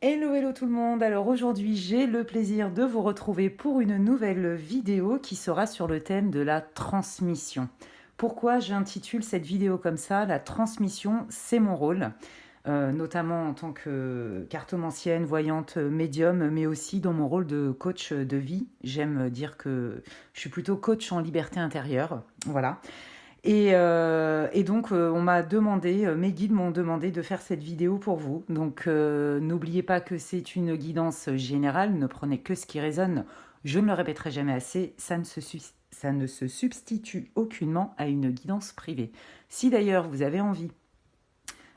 Hello, hello tout le monde. Alors aujourd'hui, j'ai le plaisir de vous retrouver pour une nouvelle vidéo qui sera sur le thème de la transmission. Pourquoi j'intitule cette vidéo comme ça? La transmission, c'est mon rôle, notamment en tant que cartomancienne, voyante, médium, mais aussi dans mon rôle de coach de vie. J'aime dire que je suis plutôt coach en liberté intérieure. Voilà. Et donc, on m'a demandé, mes guides m'ont demandé de faire cette vidéo pour vous. Donc, n'oubliez pas que c'est une guidance générale, ne prenez que ce qui résonne. Je ne le répéterai jamais assez, ça ne se substitue aucunement à une guidance privée. Si d'ailleurs vous avez envie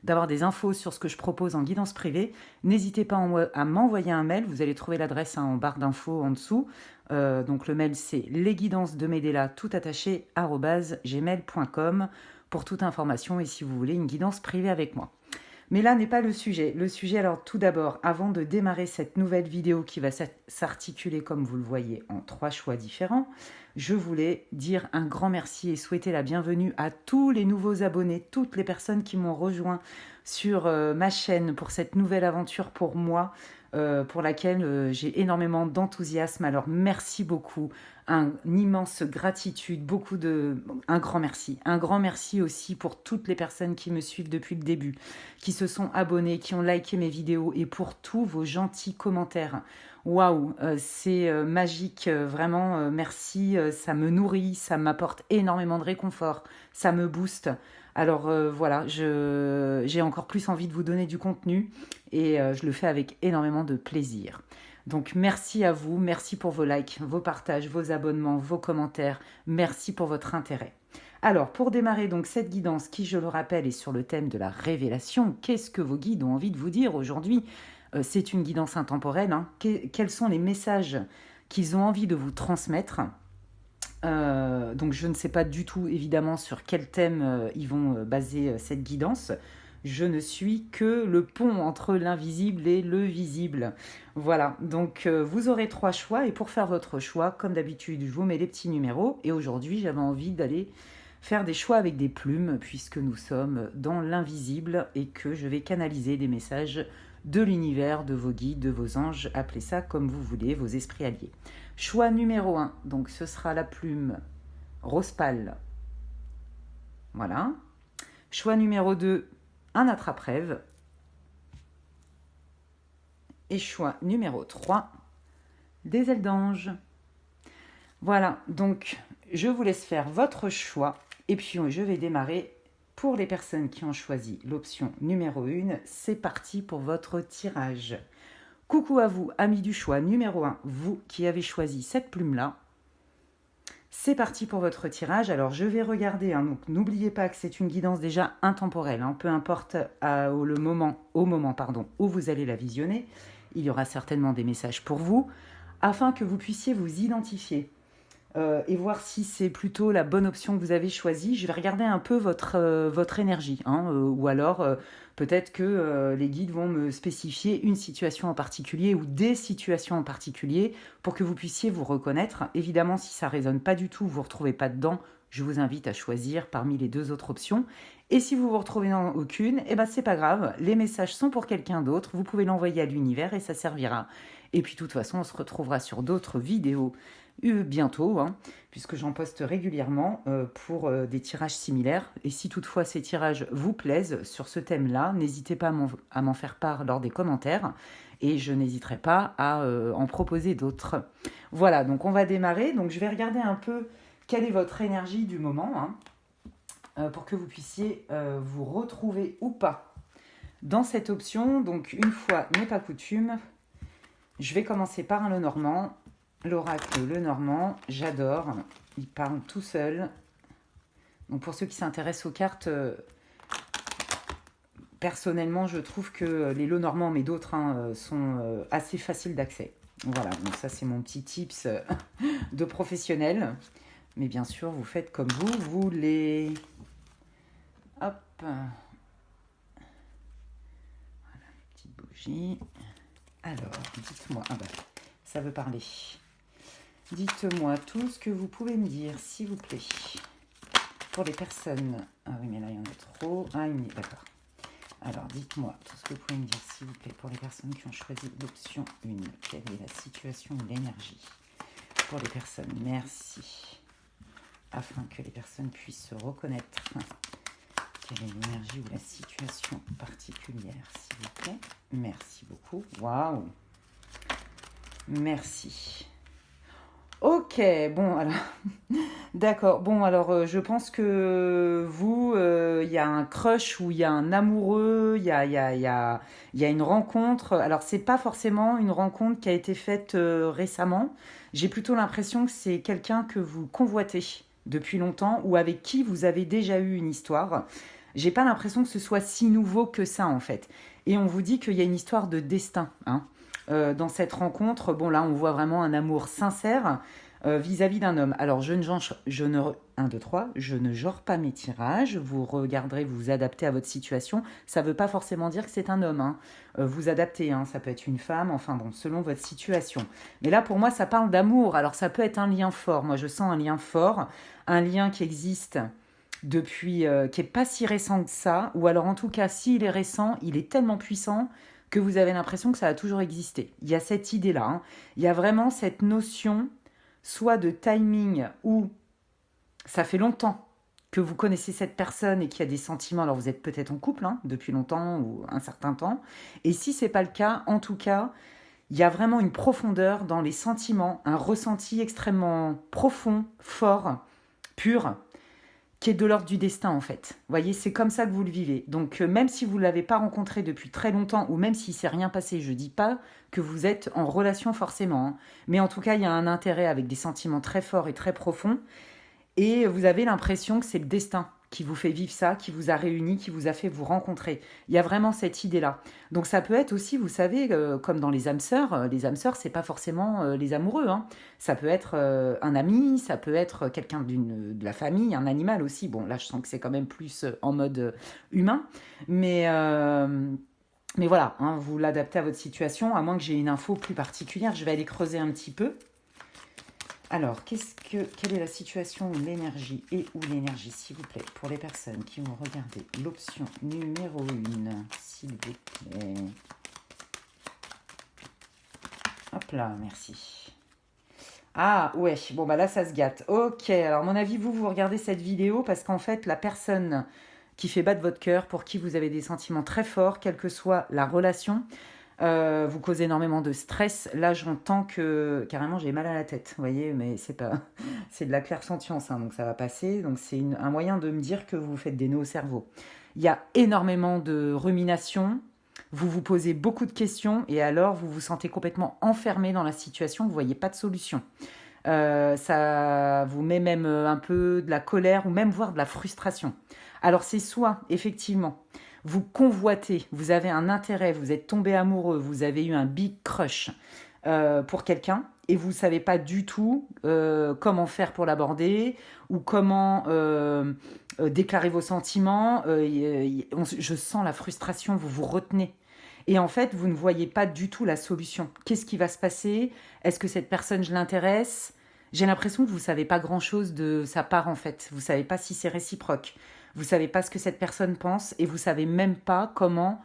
d'avoir des infos sur ce que je propose en guidance privée, n'hésitez pas à m'envoyer un mail. Vous allez trouver l'adresse en barre d'infos en dessous. Donc le mail, c'est lesguidancesdemedela, tout attaché, @gmail.com pour toute information et si vous voulez une guidance privée avec moi. Mais là n'est pas le sujet. Le sujet, alors tout d'abord, avant de démarrer cette nouvelle vidéo qui va s'articuler, comme vous le voyez, en 3 choix différents, je voulais dire un grand merci et souhaiter la bienvenue à tous les nouveaux abonnés, toutes les personnes qui m'ont rejoint sur ma chaîne pour cette nouvelle aventure pour moi, pour laquelle j'ai énormément d'enthousiasme. Alors merci beaucoup, un immense gratitude, un grand merci aussi pour toutes les personnes qui me suivent depuis le début, qui se sont abonnés, qui ont liké mes vidéos et pour tous vos gentils commentaires. Waouh, c'est magique, vraiment, merci, ça me nourrit, ça m'apporte énormément de réconfort, ça me booste. Alors voilà, j'ai encore plus envie de vous donner du contenu et je le fais avec énormément de plaisir. Donc merci à vous, merci pour vos likes, vos partages, vos abonnements, vos commentaires, merci pour votre intérêt. Alors, pour démarrer donc cette guidance qui, je le rappelle, est sur le thème de la révélation, qu'est-ce que vos guides ont envie de vous dire aujourd'hui? C'est une guidance intemporelle, hein. Quels sont les messages qu'ils ont envie de vous transmettre? Donc je ne sais pas du tout évidemment sur quel thème ils vont baser cette guidance. Je ne suis que le pont entre l'invisible et le visible. Voilà, donc vous aurez 3 choix et pour faire votre choix, comme d'habitude, je vous mets les petits numéros et aujourd'hui j'avais envie d'aller faire des choix avec des plumes puisque nous sommes dans l'invisible et que je vais canaliser des messages de l'univers, de vos guides, de vos anges, appelez ça comme vous voulez, vos esprits alliés. Choix numéro 1, donc ce sera la plume rose pâle. Voilà. Choix numéro 2, un attrape-rêve. Et choix numéro 3, des ailes d'ange. Voilà, donc je vous laisse faire votre choix et puis je vais démarrer. Pour les personnes qui ont choisi l'option numéro 1, c'est parti pour votre tirage. Coucou à vous, amis du choix numéro 1, vous qui avez choisi cette plume-là. C'est parti pour votre tirage. Alors, je vais regarder. Hein, donc, n'oubliez pas que c'est une guidance déjà intemporelle. Hein, peu importe au moment où vous allez la visionner, il y aura certainement des messages pour vous, afin que vous puissiez vous identifier et voir si c'est plutôt la bonne option que vous avez choisie. Je vais regarder un peu votre énergie. Hein, ou alors, peut-être que les guides vont me spécifier une situation en particulier ou des situations en particulier pour que vous puissiez vous reconnaître. Évidemment, si ça ne résonne pas du tout, vous ne vous retrouvez pas dedans, je vous invite à choisir parmi les 2 autres options. Et si vous vous retrouvez dans aucune, eh ben c'est pas grave, les messages sont pour quelqu'un d'autre, vous pouvez l'envoyer à l'univers et ça servira. Et puis de toute façon, on se retrouvera sur d'autres vidéos bientôt, hein, puisque j'en poste régulièrement pour des tirages similaires. Et si toutefois ces tirages vous plaisent sur ce thème-là, n'hésitez pas à m'en faire part lors des commentaires et je n'hésiterai pas à en proposer d'autres. Voilà, donc on va démarrer. Donc je vais regarder un peu quelle est votre énergie du moment, hein, pour que vous puissiez vous retrouver ou pas dans cette option. Donc une fois n'est pas coutume, je vais commencer par un Lenormand. L'oracle Lenormand, j'adore, il parle tout seul. Donc pour ceux qui s'intéressent aux cartes, personnellement je trouve que les Lenormand, mais d'autres hein, sont assez faciles d'accès. Voilà, donc ça c'est mon petit tips de professionnel. Mais bien sûr, vous faites comme vous voulez. Hop. Voilà, petite bougie. Alors, dites-moi. Ah bah, ça veut parler. Dites-moi tout ce que vous pouvez me dire, s'il vous plaît. Pour les personnes... Ah oui, mais là, il y en a trop. Ah, d'accord. Alors, dites-moi tout ce que vous pouvez me dire, s'il vous plaît, pour les personnes qui ont choisi l'option 1. Quelle est la situation ou l'énergie pour les personnes? Merci. Afin que les personnes puissent se reconnaître. Quelle est l'énergie ou la situation particulière, s'il vous plaît? Merci beaucoup. Waouh! Merci. Ok, bon alors, d'accord. Bon alors, je pense que vous, il y a un crush ou il y a un amoureux, il y a une rencontre. Alors, c'est pas forcément une rencontre qui a été faite récemment. J'ai plutôt l'impression que c'est quelqu'un que vous convoitez depuis longtemps ou avec qui vous avez déjà eu une histoire. J'ai pas l'impression que ce soit si nouveau que ça en fait. Et on vous dit qu'il y a une histoire de destin, hein. Dans cette rencontre, bon là on voit vraiment un amour sincère vis-à-vis d'un homme. Alors je ne 1, 2, 3, je ne genre pas mes tirages, vous regarderez, vous vous adaptez à votre situation. Ça ne veut pas forcément dire que c'est un homme, hein. Vous adaptez, hein. Ça peut être une femme, enfin bon, selon votre situation. Mais là pour moi ça parle d'amour, alors ça peut être un lien fort. Moi je sens un lien fort, un lien qui existe depuis, qui est pas si récent que ça, ou alors en tout cas s'il est récent, il est tellement puissant que vous avez l'impression que ça a toujours existé. Il y a cette idée-là, hein. Il y a vraiment cette notion, soit de timing, où ça fait longtemps que vous connaissez cette personne et qu'il y a des sentiments, alors vous êtes peut-être en couple, hein, depuis longtemps ou un certain temps, et si c'est pas le cas, en tout cas, il y a vraiment une profondeur dans les sentiments, un ressenti extrêmement profond, fort, pur, qui est de l'ordre du destin en fait. Vous voyez, c'est comme ça que vous le vivez. Donc même si vous ne l'avez pas rencontré depuis très longtemps, ou même s'il ne s'est rien passé, je ne dis pas que vous êtes en relation forcément, hein. Mais en tout cas, il y a un intérêt avec des sentiments très forts et très profonds, et vous avez l'impression que c'est le destin qui vous fait vivre ça, qui vous a réunis, qui vous a fait vous rencontrer. Il y a vraiment cette idée-là. Donc ça peut être aussi, vous savez, comme dans les âmes sœurs, c'est pas forcément les amoureux, hein. Ça peut être un ami, ça peut être quelqu'un de la famille, un animal aussi. Bon, là je sens que c'est quand même plus en mode humain, mais... mais voilà, hein, vous l'adaptez à votre situation, à moins que j'ai une info plus particulière. Je vais aller creuser un petit peu. Alors, quelle est la situation ou l'énergie ou l'énergie, s'il vous plaît, pour les personnes qui vont regarder l'option numéro 1, s'il vous plaît. Hop là, merci. Ah, ouais, bon, bah là, ça se gâte. Ok, alors, à mon avis, vous regardez cette vidéo parce qu'en fait, la personne qui fait battre votre cœur, pour qui vous avez des sentiments très forts, quelle que soit la relation, vous cause énormément de stress. Là, j'entends que carrément j'ai mal à la tête, vous voyez, mais c'est pas, c'est de la clairsentience, hein, donc ça va passer. Donc c'est un moyen de me dire que vous faites des nœuds au cerveau. Il y a énormément de ruminations. Vous vous posez beaucoup de questions et alors vous vous sentez complètement enfermé dans la situation. Vous voyez pas de solution. Ça vous met même un peu de la colère ou même voire de la frustration. Alors c'est soit effectivement vous convoitez, vous avez un intérêt, vous êtes tombé amoureux, vous avez eu un big crush pour quelqu'un et vous ne savez pas du tout comment faire pour l'aborder ou comment déclarer vos sentiments. Je sens la frustration, vous vous retenez. Et en fait, vous ne voyez pas du tout la solution. Qu'est-ce qui va se passer? Est-ce que cette personne, je l'intéresse? J'ai l'impression que vous ne savez pas grand-chose de sa part, en fait. Vous ne savez pas si c'est réciproque. Vous ne savez pas ce que cette personne pense et vous ne savez même pas comment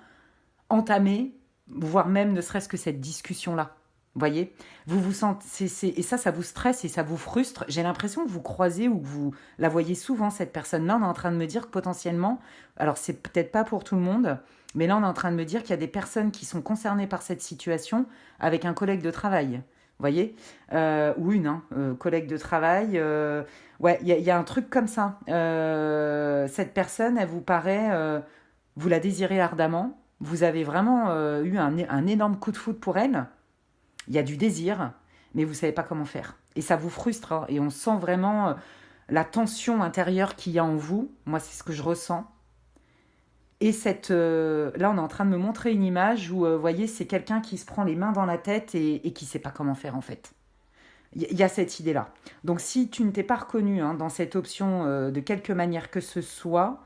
entamer, voire même ne serait-ce que cette discussion-là. Vous voyez, vous vous sentez, et ça vous stresse et ça vous frustre. J'ai l'impression que vous croisez ou que vous la voyez souvent, cette personne-là. On est en train de me dire que potentiellement, alors c'est peut-être pas pour tout le monde, mais là on est en train de me dire qu'il y a des personnes qui sont concernées par cette situation avec un collègue de travail. Vous voyez, ou une, hein, collègue de travail. Ouais, il y a un truc comme ça. Cette personne, elle vous paraît, vous la désirez ardemment. Vous avez vraiment eu un énorme coup de foudre pour elle. Il y a du désir, mais vous ne savez pas comment faire. Et ça vous frustre, hein, et on sent vraiment la tension intérieure qu'il y a en vous. Moi, c'est ce que je ressens. Et là, on est en train de me montrer une image où, vous voyez, c'est quelqu'un qui se prend les mains dans la tête et qui ne sait pas comment faire, en fait. Il y a cette idée-là. Donc, si tu ne t'es pas reconnu, hein, dans cette option de quelque manière que ce soit,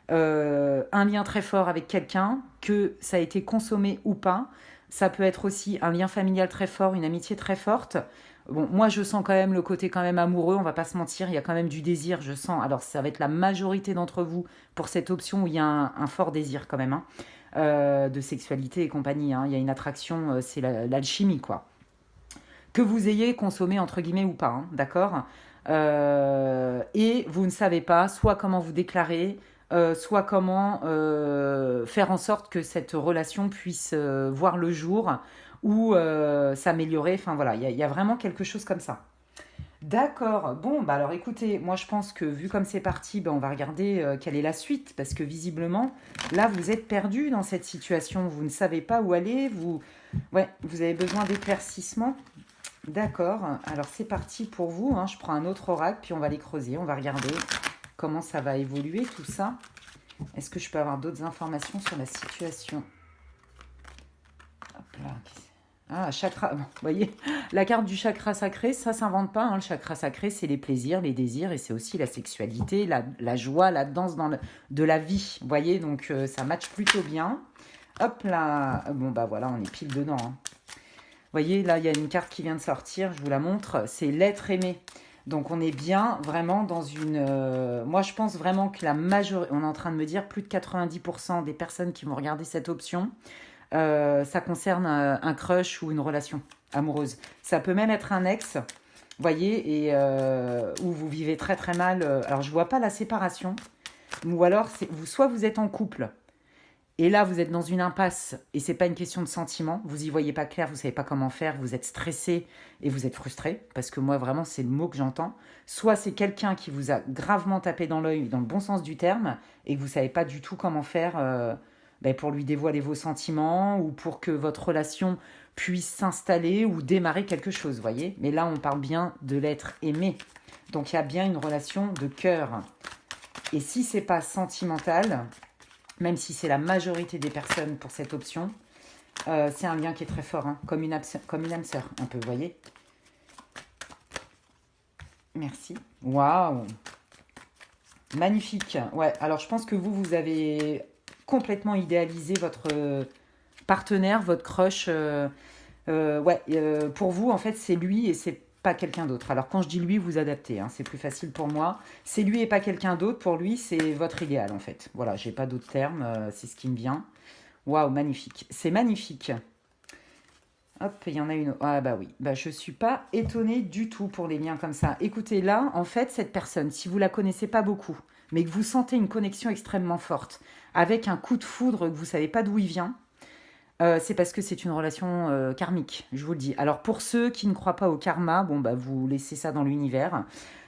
un lien très fort avec quelqu'un, que ça a été consommé ou pas, ça peut être aussi un lien familial très fort, une amitié très forte. Bon, moi, je sens quand même le côté quand même amoureux, on va pas se mentir, il y a quand même du désir, je sens. Alors, ça va être la majorité d'entre vous pour cette option où il y a un fort désir quand même, hein. de sexualité et compagnie, hein. Il y a une attraction, c'est l'alchimie, quoi. Que vous ayez consommé, entre guillemets, ou pas, hein, d'accord. Et vous ne savez pas soit comment vous déclarer, soit comment faire en sorte que cette relation puisse voir le jour ou s'améliorer. Enfin voilà, il y a vraiment quelque chose comme ça. D'accord. Bon, bah alors écoutez, moi je pense que vu comme c'est parti, bah, on va regarder quelle est la suite, parce que visiblement, là, vous êtes perdu dans cette situation, vous ne savez pas où aller, ouais, vous avez besoin d'éclaircissement. D'accord. Alors c'est parti pour vous, hein. Je prends un autre oracle, puis on va les creuser, on va regarder comment ça va évoluer tout ça. Est-ce que je peux avoir d'autres informations sur la situation? Hop là. Ah, chakra. Bon, vous voyez, la carte du chakra sacré, ça s'invente pas, hein. Le chakra sacré, c'est les plaisirs, les désirs, et c'est aussi la sexualité, la joie, la danse de la vie. Vous voyez, donc ça matche plutôt bien. Hop là. Bon, bah voilà, on est pile dedans, hein. Vous voyez, là, il y a une carte qui vient de sortir, je vous la montre, c'est l'être aimé. Donc, on est bien vraiment dans une... moi, je pense vraiment que la majorité... On est en train de me dire plus de 90% des personnes qui vont regarder cette option, ça concerne un crush ou une relation amoureuse. Ça peut même être un ex, vous voyez, et où vous vivez très très mal. Alors, je vois pas la séparation, ou alors, soit vous êtes en couple, et là, vous êtes dans une impasse et c'est pas une question de sentiment. Vous y voyez pas clair, vous savez pas comment faire, vous êtes stressé et vous êtes frustré parce que moi vraiment c'est le mot que j'entends. Soit c'est quelqu'un qui vous a gravement tapé dans l'œil dans le bon sens du terme et que vous savez pas du tout comment faire pour lui dévoiler vos sentiments ou pour que votre relation puisse s'installer ou démarrer quelque chose, voyez. Mais là, on parle bien de l'être aimé. Donc il y a bien une relation de cœur. Et si c'est pas sentimental, même si c'est la majorité des personnes pour cette option, c'est un lien qui est très fort, hein, comme une âme sœur, un peu, vous voyez. Merci. Waouh. Magnifique. Ouais, alors je pense que vous avez complètement idéalisé votre partenaire, votre crush. Pour vous, en fait, c'est lui et c'est pas quelqu'un d'autre. Alors quand je dis lui, vous adaptez, hein, c'est plus facile pour moi. C'est lui et pas quelqu'un d'autre. Pour lui, c'est votre idéal, en fait. Voilà, j'ai pas d'autres termes, c'est ce qui me vient. Waouh, magnifique. C'est magnifique. Hop, il y en a une. Ah bah oui, bah, je suis pas étonnée du tout pour les liens comme ça. Écoutez, là, en fait, cette personne, si vous la connaissez pas beaucoup, mais que vous sentez une connexion extrêmement forte, avec un coup de foudre que vous savez pas d'où il vient, c'est parce que c'est une relation karmique, je vous le dis. Alors pour ceux qui ne croient pas au karma, bon bah vous laissez ça dans l'univers.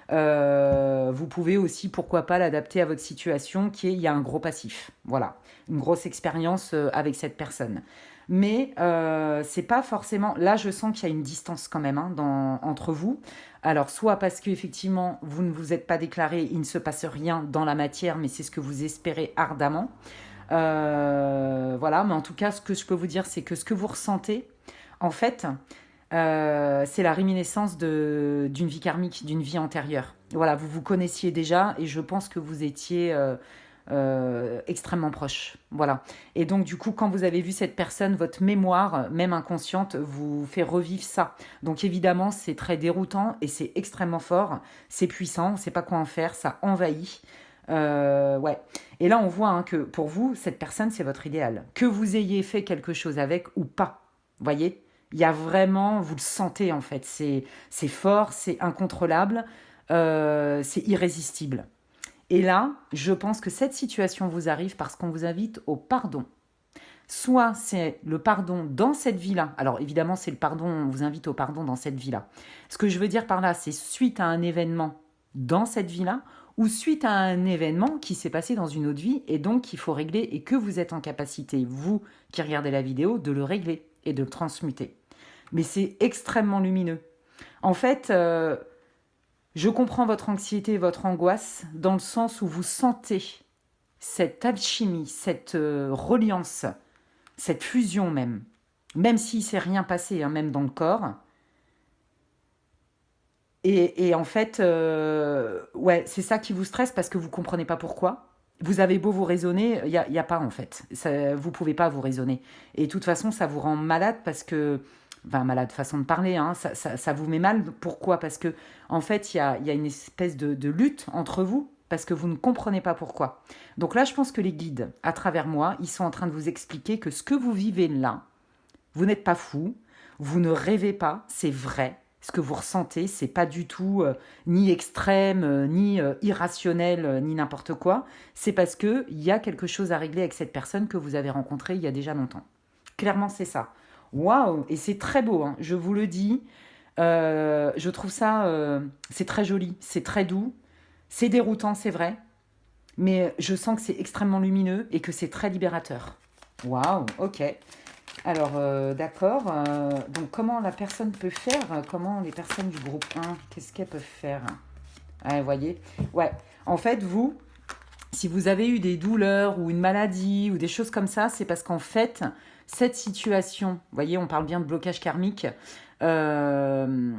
Vous pouvez aussi, pourquoi pas, l'adapter à votre situation, qui est, il y a un gros passif. Voilà, une grosse expérience avec cette personne. Mais c'est pas forcément... Là, je sens qu'il y a une distance quand même, hein, entre vous. Alors, soit parce qu'effectivement, vous ne vous êtes pas déclaré, il ne se passe rien dans la matière, mais c'est ce que vous espérez ardemment. Voilà, mais en tout cas, ce que je peux vous dire, c'est que ce que vous ressentez, en fait, c'est la réminiscence d'une vie karmique, d'une vie antérieure. Voilà, vous vous connaissiez déjà et je pense que vous étiez extrêmement proches. Voilà. Et donc, du coup, quand vous avez vu cette personne, votre mémoire, même inconsciente, vous fait revivre ça. Donc, évidemment, c'est très déroutant et c'est extrêmement fort. C'est puissant, on ne sait pas quoi en faire, ça envahit. Ouais. Et là, on voit, hein, que pour vous, cette personne, c'est votre idéal. Que vous ayez fait quelque chose avec ou pas. Vous voyez, il y a vraiment, vous le sentez en fait, c'est fort, c'est incontrôlable, c'est irrésistible. Et là, je pense que cette situation vous arrive parce qu'on vous invite au pardon. Soit c'est le pardon dans cette vie-là. Alors évidemment, c'est le pardon, on vous invite au pardon dans cette vie-là. Ce que je veux dire par là, c'est suite à un événement dans cette vie-là ou suite à un événement qui s'est passé dans une autre vie et donc qu'il faut régler et que vous êtes en capacité, vous qui regardez la vidéo, de le régler et de le transmuter. Mais c'est extrêmement lumineux. En fait, je comprends votre anxiété, votre angoisse, dans le sens où vous sentez cette alchimie, cette reliance, cette fusion même s'il ne s'est rien passé, hein, même dans le corps. Et en fait, ouais, c'est ça qui vous stresse parce que vous ne comprenez pas pourquoi. Vous avez beau vous raisonner, il y a pas en fait. Ça, vous ne pouvez pas vous raisonner. Et de toute façon, ça vous rend malade parce que... Enfin, malade, façon de parler, hein, ça vous met mal. Pourquoi? Parce que en fait, il y a une espèce de lutte entre vous. parce que vous ne comprenez pas pourquoi. Donc là, je pense que les guides, à travers moi, ils sont en train de vous expliquer que ce que vous vivez là, vous n'êtes pas fou, vous ne rêvez pas, c'est vrai. Ce que vous ressentez, c'est pas du tout ni extrême, ni irrationnel, ni n'importe quoi. C'est parce qu'il y a quelque chose à régler avec cette personne que vous avez rencontrée il y a déjà longtemps. Clairement, c'est ça. Waouh! Et c'est très beau, hein, je vous le dis. Je trouve ça, c'est très joli, c'est très doux. C'est déroutant, c'est vrai. Mais je sens que c'est extrêmement lumineux et que c'est très libérateur. Waouh! Ok. Alors, d'accord. Donc, comment la personne peut faire? Comment les personnes du groupe 1, qu'est-ce qu'elles peuvent faire? Ah, vous voyez? Ouais. En fait, vous, si vous avez eu des douleurs ou une maladie ou des choses comme ça, c'est parce qu'en fait, cette situation, vous voyez, on parle bien de blocage karmique, euh,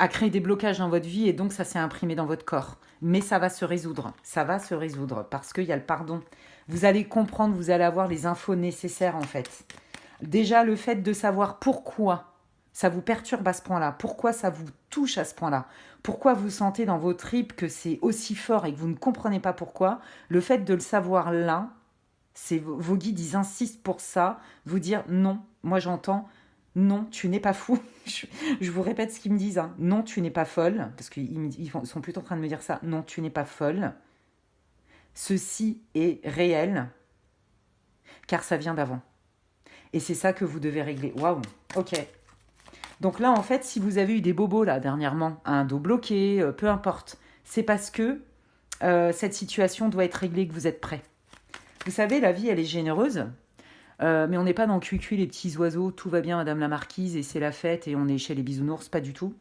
a créé des blocages dans votre vie et donc ça s'est imprimé dans votre corps. Mais ça va se résoudre. Ça va se résoudre parce qu'il y a le pardon. Vous allez comprendre, vous allez avoir les infos nécessaires en fait. Déjà, le fait de savoir pourquoi ça vous perturbe à ce point-là, pourquoi ça vous touche à ce point-là, pourquoi vous sentez dans vos tripes que c'est aussi fort et que vous ne comprenez pas pourquoi, le fait de le savoir là, c'est vos guides, ils insistent pour ça, vous dire non, moi j'entends, non, tu n'es pas fou. Je vous répète ce qu'ils me disent, hein. Non, tu n'es pas folle, parce qu'ils sont plutôt en train de me dire ça, non, tu n'es pas folle. Ceci est réel, car ça vient d'avant. Et c'est ça que vous devez régler. Waouh, ok. Donc là, en fait, si vous avez eu des bobos là dernièrement, un dos bloqué, peu importe, c'est parce que cette situation doit être réglée, que vous êtes prêt. Vous savez, la vie, elle est généreuse, mais on n'est pas dans Cuicui, les petits oiseaux, tout va bien, Madame la Marquise, et c'est la fête, et on est chez les bisounours, pas du tout.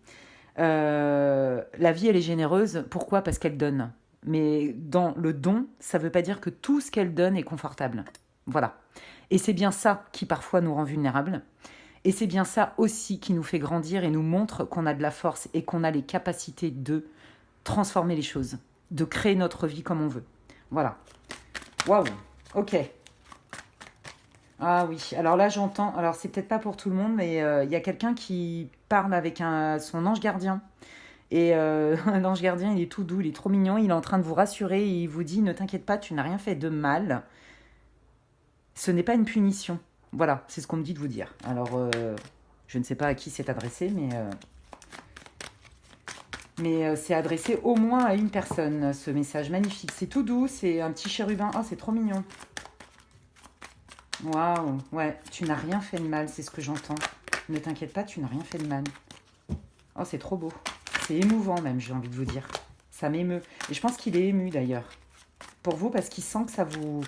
La vie, elle est généreuse. Pourquoi? Parce qu'elle donne. Mais dans le don, ça ne veut pas dire que tout ce qu'elle donne est confortable. Voilà. Et c'est bien ça qui parfois nous rend vulnérables. Et c'est bien ça aussi qui nous fait grandir et nous montre qu'on a de la force et qu'on a les capacités de transformer les choses, de créer notre vie comme on veut. Voilà. Waouh. Ok. Ah oui. Alors là, j'entends. Alors c'est peut-être pas pour tout le monde, mais il y a quelqu'un qui parle avec son ange gardien. Et l'ange gardien, il est tout doux, il est trop mignon. Il est en train de vous rassurer et il vous dit ne t'inquiète pas, tu n'as rien fait de mal. Ce n'est pas une punition. Voilà, c'est ce qu'on me dit de vous dire. Alors, je ne sais pas à qui c'est adressé, mais c'est adressé au moins à une personne, ce message magnifique. C'est tout doux, c'est un petit chérubin. Oh, c'est trop mignon. Waouh, ouais, tu n'as rien fait de mal, c'est ce que j'entends. Ne t'inquiète pas, tu n'as rien fait de mal. Oh, c'est trop beau. C'est émouvant même, j'ai envie de vous dire. Ça m'émeut. Et je pense qu'il est ému d'ailleurs. Pour vous, parce qu'il sent que ça vous...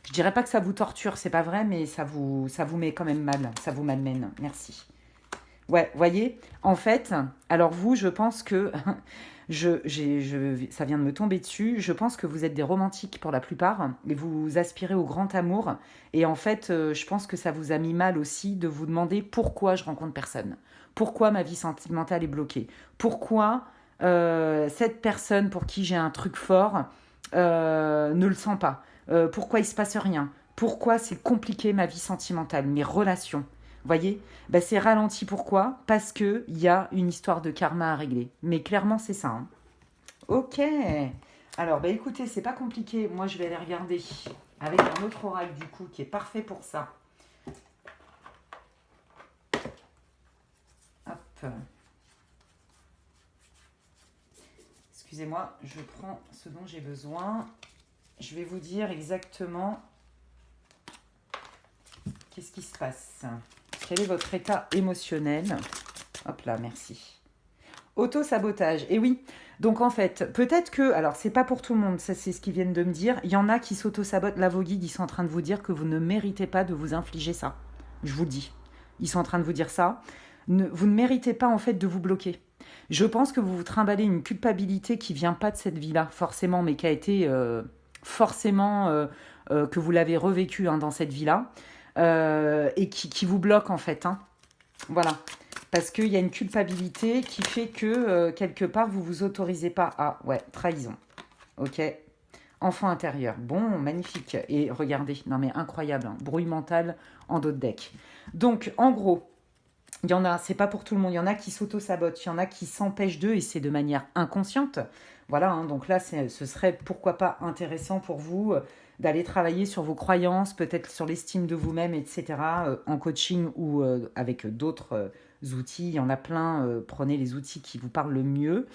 Je dirais pas que ça vous torture, c'est pas vrai, mais ça vous met quand même mal. Ça vous malmène. Merci. Ouais, voyez, en fait, alors vous, je pense que... ça vient de me tomber dessus. Je pense que vous êtes des romantiques pour la plupart et vous aspirez au grand amour. Et en fait, je pense que ça vous a mis mal aussi de vous demander pourquoi je rencontre personne. Pourquoi ma vie sentimentale est bloquée. Pourquoi cette personne pour qui j'ai un truc fort ne le sent pas. Pourquoi il se passe rien. Pourquoi c'est compliqué ma vie sentimentale, mes relations. Voyez, ben c'est ralenti. Pourquoi? Parce qu'il y a une histoire de karma à régler. Mais clairement, c'est ça. Hein. Ok. Alors, bah écoutez, c'est pas compliqué. Moi, je vais aller regarder avec un autre oracle, du coup, qui est parfait pour ça. Hop. Excusez-moi, je prends ce dont j'ai besoin. Je vais vous dire exactement qu'est-ce qui se passe. Quel est votre état émotionnel? Hop là, merci. Auto-sabotage. Et oui, donc en fait, peut-être que... Alors, c'est pas pour tout le monde, ça c'est ce qu'ils viennent de me dire. Il y en a qui s'auto-sabotent. Là, vos guides, ils sont en train de vous dire que vous ne méritez pas de vous infliger ça. Je vous le dis. Ils sont en train de vous dire ça. Vous ne méritez pas, en fait, de vous bloquer. Je pense que vous vous trimballez une culpabilité qui vient pas de cette vie-là, forcément, mais qui a été forcément... que vous l'avez revécu hein, dans cette vie-là. Et qui vous bloque en fait. Hein. Voilà. Parce qu'il y a une culpabilité qui fait que quelque part vous vous autorisez pas à... Ouais, trahison. Ok. Enfant intérieur. Bon, magnifique. Et regardez, non mais incroyable. Hein. Brouille mentale en dos de deck. Donc en gros, il y en a, c'est pas pour tout le monde. Il y en a qui s'auto-sabotent, il y en a qui s'empêchent d'eux et c'est de manière inconsciente. Voilà, hein, donc là, ce serait pourquoi pas intéressant pour vous d'aller travailler sur vos croyances, peut-être sur l'estime de vous-même, etc., en coaching ou avec d'autres outils. Il y en a plein, prenez les outils qui vous parlent le mieux.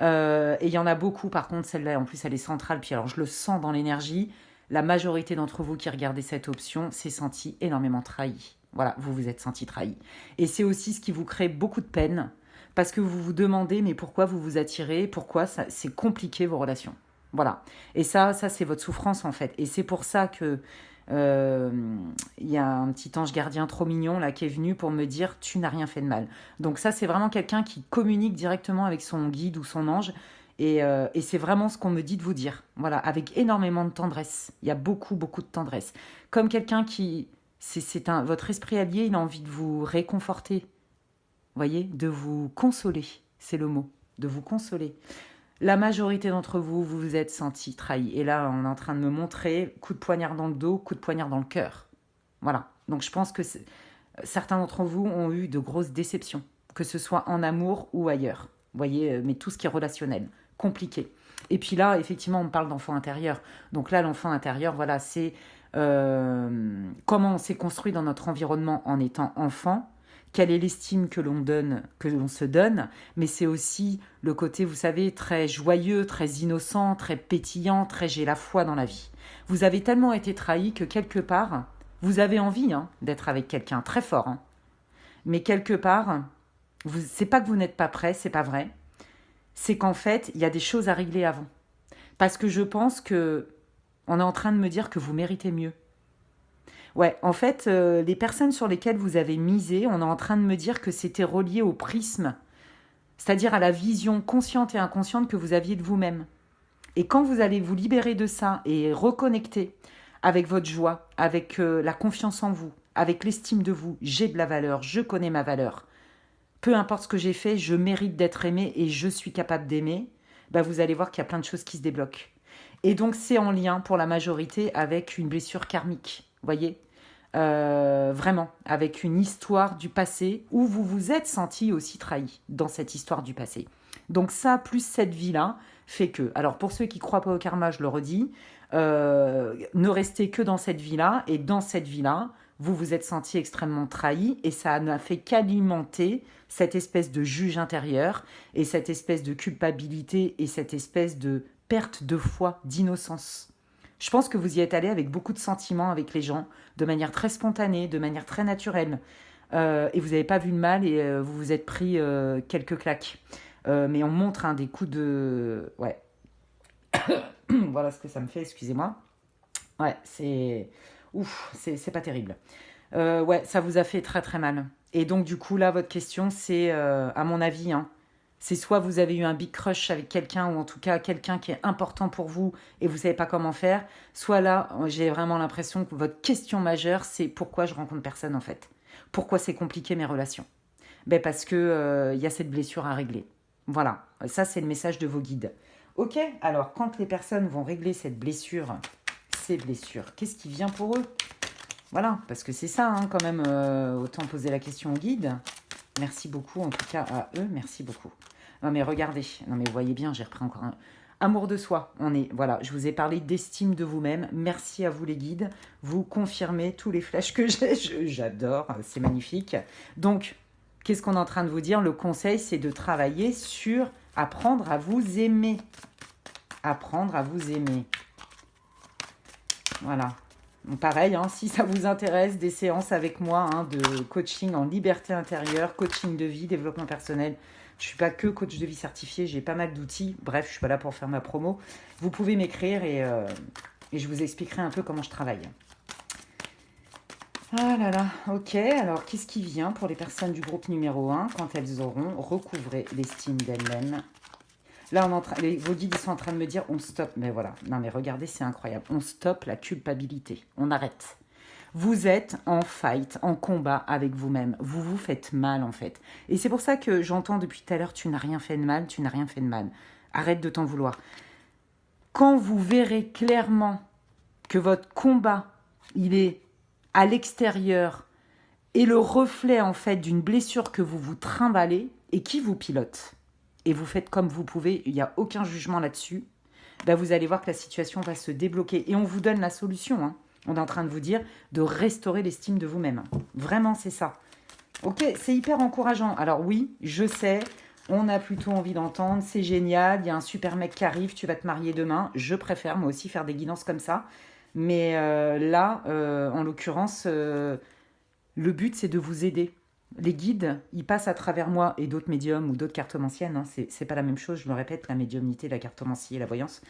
Et il y en a beaucoup, par contre, celle-là, en plus, elle est centrale. Puis alors, je le sens dans l'énergie. La majorité d'entre vous qui regardez cette option s'est senti énormément trahi. Voilà, vous vous êtes senti trahi. Et c'est aussi ce qui vous crée beaucoup de peine, parce que vous vous demandez, mais pourquoi vous vous attirez, pourquoi c'est compliqué vos relations. Voilà. Et ça c'est votre souffrance, en fait. Et c'est pour ça que il y a un petit ange gardien trop mignon là qui est venu pour me dire tu n'as rien fait de mal. Donc ça c'est vraiment quelqu'un qui communique directement avec son guide ou son ange et c'est vraiment ce qu'on me dit de vous dire. Voilà, avec énormément de tendresse. Il y a beaucoup beaucoup de tendresse. Comme quelqu'un qui votre esprit allié, il a envie de vous réconforter. Vous voyez, de vous consoler, c'est le mot, de vous consoler. La majorité d'entre vous, vous vous êtes senti trahi. Et là, on est en train de me montrer coup de poignard dans le dos, coup de poignard dans le cœur. Voilà. Donc je pense que certains d'entre vous ont eu de grosses déceptions, que ce soit en amour ou ailleurs. Vous voyez, mais tout ce qui est relationnel, compliqué. Et puis là, effectivement, on parle d'enfant intérieur. Donc là, l'enfant intérieur, voilà, c'est comment on s'est construit dans notre environnement en étant enfant, quelle est l'estime que l'on donne, que l'on se donne, mais c'est aussi le côté, vous savez, très joyeux, très innocent, très pétillant, très j'ai la foi dans la vie. Vous avez tellement été trahi que quelque part, vous avez envie d'être avec quelqu'un très fort, mais quelque part, c'est pas que vous n'êtes pas prêt, c'est pas vrai, c'est qu'en fait, il y a des choses à régler avant. Parce que je pense que on est en train de me dire que vous méritez mieux. Ouais, en fait, les personnes sur lesquelles vous avez misé, on est en train de me dire que c'était relié au prisme, c'est-à-dire à la vision consciente et inconsciente que vous aviez de vous-même. Et quand vous allez vous libérer de ça et reconnecter avec votre joie, avec la confiance en vous, avec l'estime de vous, j'ai de la valeur, je connais ma valeur. Peu importe ce que j'ai fait, je mérite d'être aimé et je suis capable d'aimer. Bah, vous allez voir qu'il y a plein de choses qui se débloquent. Et donc c'est en lien pour la majorité avec une blessure karmique, vous voyez, vraiment, avec une histoire du passé où vous vous êtes senti aussi trahi dans cette histoire du passé. Donc ça, plus cette vie-là, fait que... Alors pour ceux qui ne croient pas au karma, je le redis, ne restez que dans cette vie-là, et dans cette vie-là, vous vous êtes senti extrêmement trahi, et ça n'a fait qu'alimenter cette espèce de juge intérieur, et cette espèce de culpabilité, et cette espèce de perte de foi, d'innocence. Je pense que vous y êtes allé avec beaucoup de sentiments avec les gens, de manière très spontanée, de manière très naturelle. Et vous n'avez pas vu le mal et vous vous êtes pris quelques claques. Mais on montre des coups de... Ouais. Voilà ce que ça me fait, excusez-moi. Ouais, c'est... Ouf, c'est pas terrible. Ouais, ça vous a fait très très mal. Et donc du coup, là, votre question, c'est, à mon avis, c'est soit vous avez eu un big crush avec quelqu'un, ou en tout cas quelqu'un qui est important pour vous et vous ne savez pas comment faire, soit là, j'ai vraiment l'impression que votre question majeure, c'est pourquoi je rencontre personne en fait. Pourquoi c'est compliqué mes relations? Ben parce que y a cette blessure à régler. Voilà, ça c'est le message de vos guides. Ok, alors quand les personnes vont régler cette blessure, ces blessures, qu'est-ce qui vient pour eux? Voilà, parce que c'est ça quand même, autant poser la question aux guides. Merci beaucoup, en tout cas à eux, merci beaucoup. Non mais regardez, non mais vous voyez bien, j'ai repris encore un... Amour de soi, voilà, je vous ai parlé d'estime de vous-même. Merci à vous les guides, vous confirmez tous les flashs que j'ai, j'adore, c'est magnifique. Donc, qu'est-ce qu'on est en train de vous dire? Le conseil, c'est de travailler sur apprendre à vous aimer. Apprendre à vous aimer. Voilà. Donc, pareil, si ça vous intéresse, des séances avec moi de coaching en liberté intérieure, coaching de vie, développement personnel. Je ne suis pas que coach de vie certifié, j'ai pas mal d'outils. Bref, je ne suis pas là pour faire ma promo. Vous pouvez m'écrire et je vous expliquerai un peu comment je travaille. Ah là là, ok. Alors, qu'est-ce qui vient pour les personnes du groupe numéro 1 quand elles auront recouvré l'estime d'elles-mêmes? Là, vos guides ils sont en train de me dire, on stoppe. Mais voilà, non mais regardez, c'est incroyable. On stoppe la culpabilité, on arrête. Vous êtes en fight, en combat avec vous-même. Vous vous faites mal en fait. Et c'est pour ça que j'entends depuis tout à l'heure, tu n'as rien fait de mal, tu n'as rien fait de mal. Arrête de t'en vouloir. Quand vous verrez clairement que votre combat, il est à l'extérieur et le reflet en fait d'une blessure que vous vous trimballez et qui vous pilote. et vous faites comme vous pouvez, il n'y a aucun jugement là-dessus, ben vous allez voir que la situation va se débloquer. Et on vous donne la solution. Hein. On est en train de vous dire de restaurer l'estime de vous-même. Vraiment, c'est ça. Ok, c'est hyper encourageant. Alors oui, je sais, on a plutôt envie d'entendre, c'est génial, il y a un super mec qui arrive, tu vas te marier demain. Je préfère moi aussi faire des guidances comme ça. Mais là, en l'occurrence, le but, c'est de vous aider. Les guides, ils passent à travers moi et d'autres médiums ou d'autres cartomanciennes. Hein. C'est pas la même chose, je me répète, la médiumnité, la cartomancie et la voyance.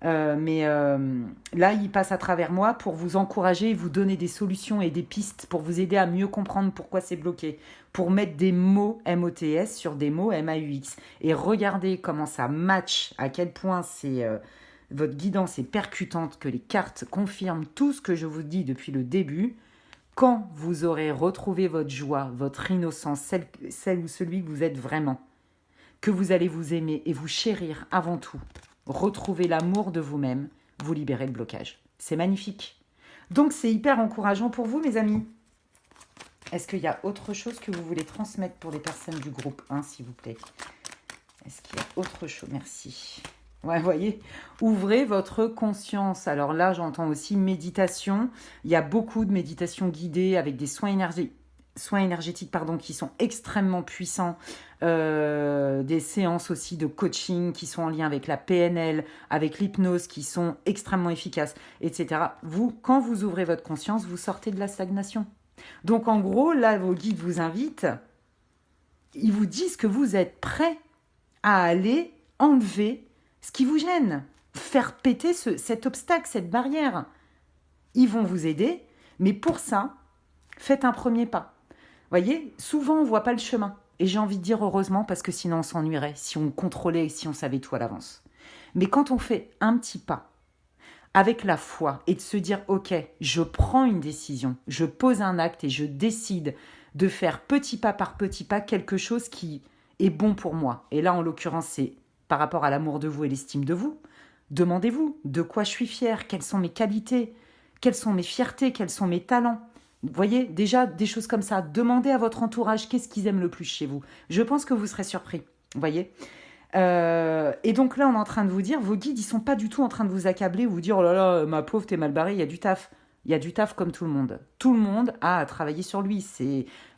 Mais là, ils passent à travers moi pour vous encourager, vous donner des solutions et des pistes pour vous aider à mieux comprendre pourquoi c'est bloqué. Pour mettre des mots MOTS sur des mots MAUX. Et regardez comment ça match, à quel point votre guidance est percutante, que les cartes confirment tout ce que je vous dis depuis le début. Quand vous aurez retrouvé votre joie, votre innocence, celle ou celui que vous êtes vraiment, que vous allez vous aimer et vous chérir avant tout, retrouver l'amour de vous-même, vous libérez le blocage. C'est magnifique. Donc c'est hyper encourageant pour vous, mes amis. Est-ce qu'il y a autre chose que vous voulez transmettre pour les personnes du groupe 1, s'il vous plaît? Est-ce qu'il y a autre chose? Merci. Ouais, vous voyez, ouvrez votre conscience. Alors là, j'entends aussi méditation. Il y a beaucoup de méditations guidées avec des soins énergétiques qui sont extrêmement puissants. Des séances aussi de coaching qui sont en lien avec la PNL, avec l'hypnose, qui sont extrêmement efficaces, etc. Vous, quand vous ouvrez votre conscience, vous sortez de la stagnation. Donc en gros, là, vos guides vous invitent, ils vous disent que vous êtes prêts à aller enlever ce qui vous gêne, faire péter cet obstacle, cette barrière. Ils vont vous aider, mais pour ça, faites un premier pas. Voyez, souvent on ne voit pas le chemin. Et j'ai envie de dire heureusement, parce que sinon on s'ennuierait, si on contrôlait et si on savait tout à l'avance. Mais quand on fait un petit pas, avec la foi, et de se dire, ok, je prends une décision, je pose un acte et je décide de faire petit pas par petit pas quelque chose qui est bon pour moi. Et là, en l'occurrence, c'est par rapport à l'amour de vous et l'estime de vous. Demandez-vous de quoi je suis fière, quelles sont mes qualités, quelles sont mes fiertés, quels sont mes talents. Vous voyez, déjà, des choses comme ça. Demandez à votre entourage qu'est-ce qu'ils aiment le plus chez vous. Je pense que vous serez surpris. Vous voyez et donc là, on est en train de vous dire, vos guides, ils sont pas du tout en train de vous accabler ou vous dire, oh là là, ma pauvre, t'es mal barrée, il y a du taf. Il y a du taf comme tout le monde. Tout le monde a à travailler sur lui.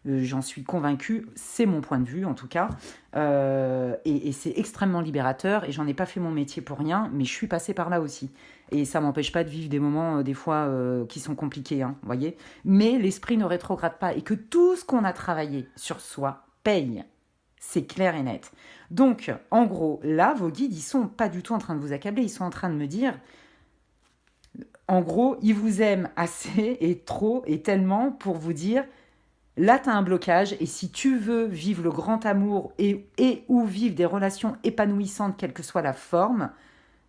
J'en suis convaincue, c'est mon point de vue en tout cas. Et c'est extrêmement libérateur. Et j'en ai pas fait mon métier pour rien, mais je suis passée par là aussi. Et ça m'empêche pas de vivre des moments, des fois, qui sont compliqués, hein, voyez. Mais l'esprit ne rétrograde pas. Et que tout ce qu'on a travaillé sur soi paye. C'est clair et net. Donc, en gros, là, vos guides, ils sont pas du tout en train de vous accabler. Ils sont en train de me dire... En gros, ils vous aiment assez et trop et tellement pour vous dire, là, tu as un blocage et si tu veux vivre le grand amour et ou vivre des relations épanouissantes, quelle que soit la forme,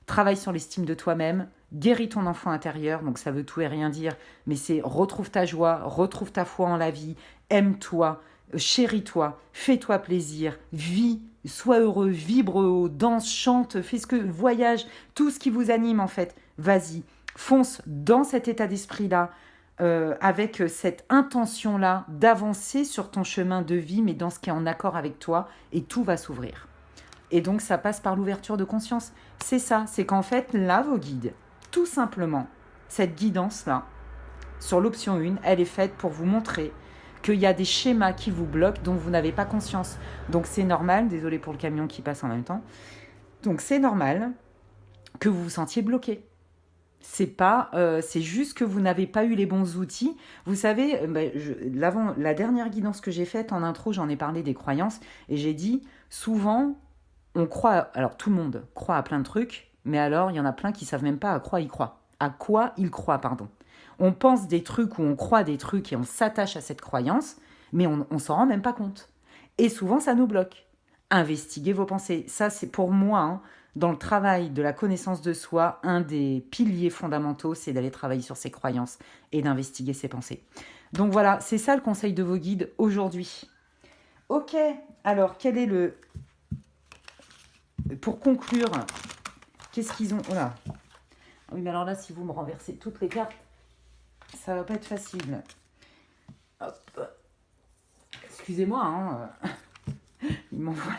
travaille sur l'estime de toi-même, guéris ton enfant intérieur, donc ça veut tout et rien dire, mais c'est retrouve ta joie, retrouve ta foi en la vie, aime-toi, chéris-toi, fais-toi plaisir, vis, sois heureux, vibre haut, danse, chante, fais voyage, tout ce qui vous anime en fait, vas-y. Fonce dans cet état d'esprit-là, avec cette intention-là d'avancer sur ton chemin de vie, mais dans ce qui est en accord avec toi, et tout va s'ouvrir. Et donc, ça passe par l'ouverture de conscience. C'est ça, c'est qu'en fait, là, vos guides, tout simplement, cette guidance-là, sur l'option 1, elle est faite pour vous montrer qu'il y a des schémas qui vous bloquent dont vous n'avez pas conscience. Donc, c'est normal, désolé pour le camion qui passe en même temps, donc c'est normal que vous vous sentiez bloqué. C'est juste que vous n'avez pas eu les bons outils. Vous savez, la dernière guidance que j'ai faite en intro, j'en ai parlé des croyances et j'ai dit souvent, on croit, alors tout le monde croit à plein de trucs, mais alors il y en a plein qui savent même pas à quoi ils croient. À quoi ils croient, pardon. On pense des trucs ou on croit des trucs et on s'attache à cette croyance, mais on s'en rend même pas compte. Et souvent, ça nous bloque. Investiguez vos pensées. Ça, c'est pour moi, hein, dans le travail de la connaissance de soi, un des piliers fondamentaux, c'est d'aller travailler sur ses croyances et d'investiguer ses pensées. Donc voilà, c'est ça le conseil de vos guides aujourd'hui. Ok, alors quel est le... Pour conclure, qu'est-ce qu'ils ont... Oh là. Oui, mais alors là, si vous me renversez toutes les cartes, ça va pas être facile. Hop. Excusez-moi, hein. Il m'envoie...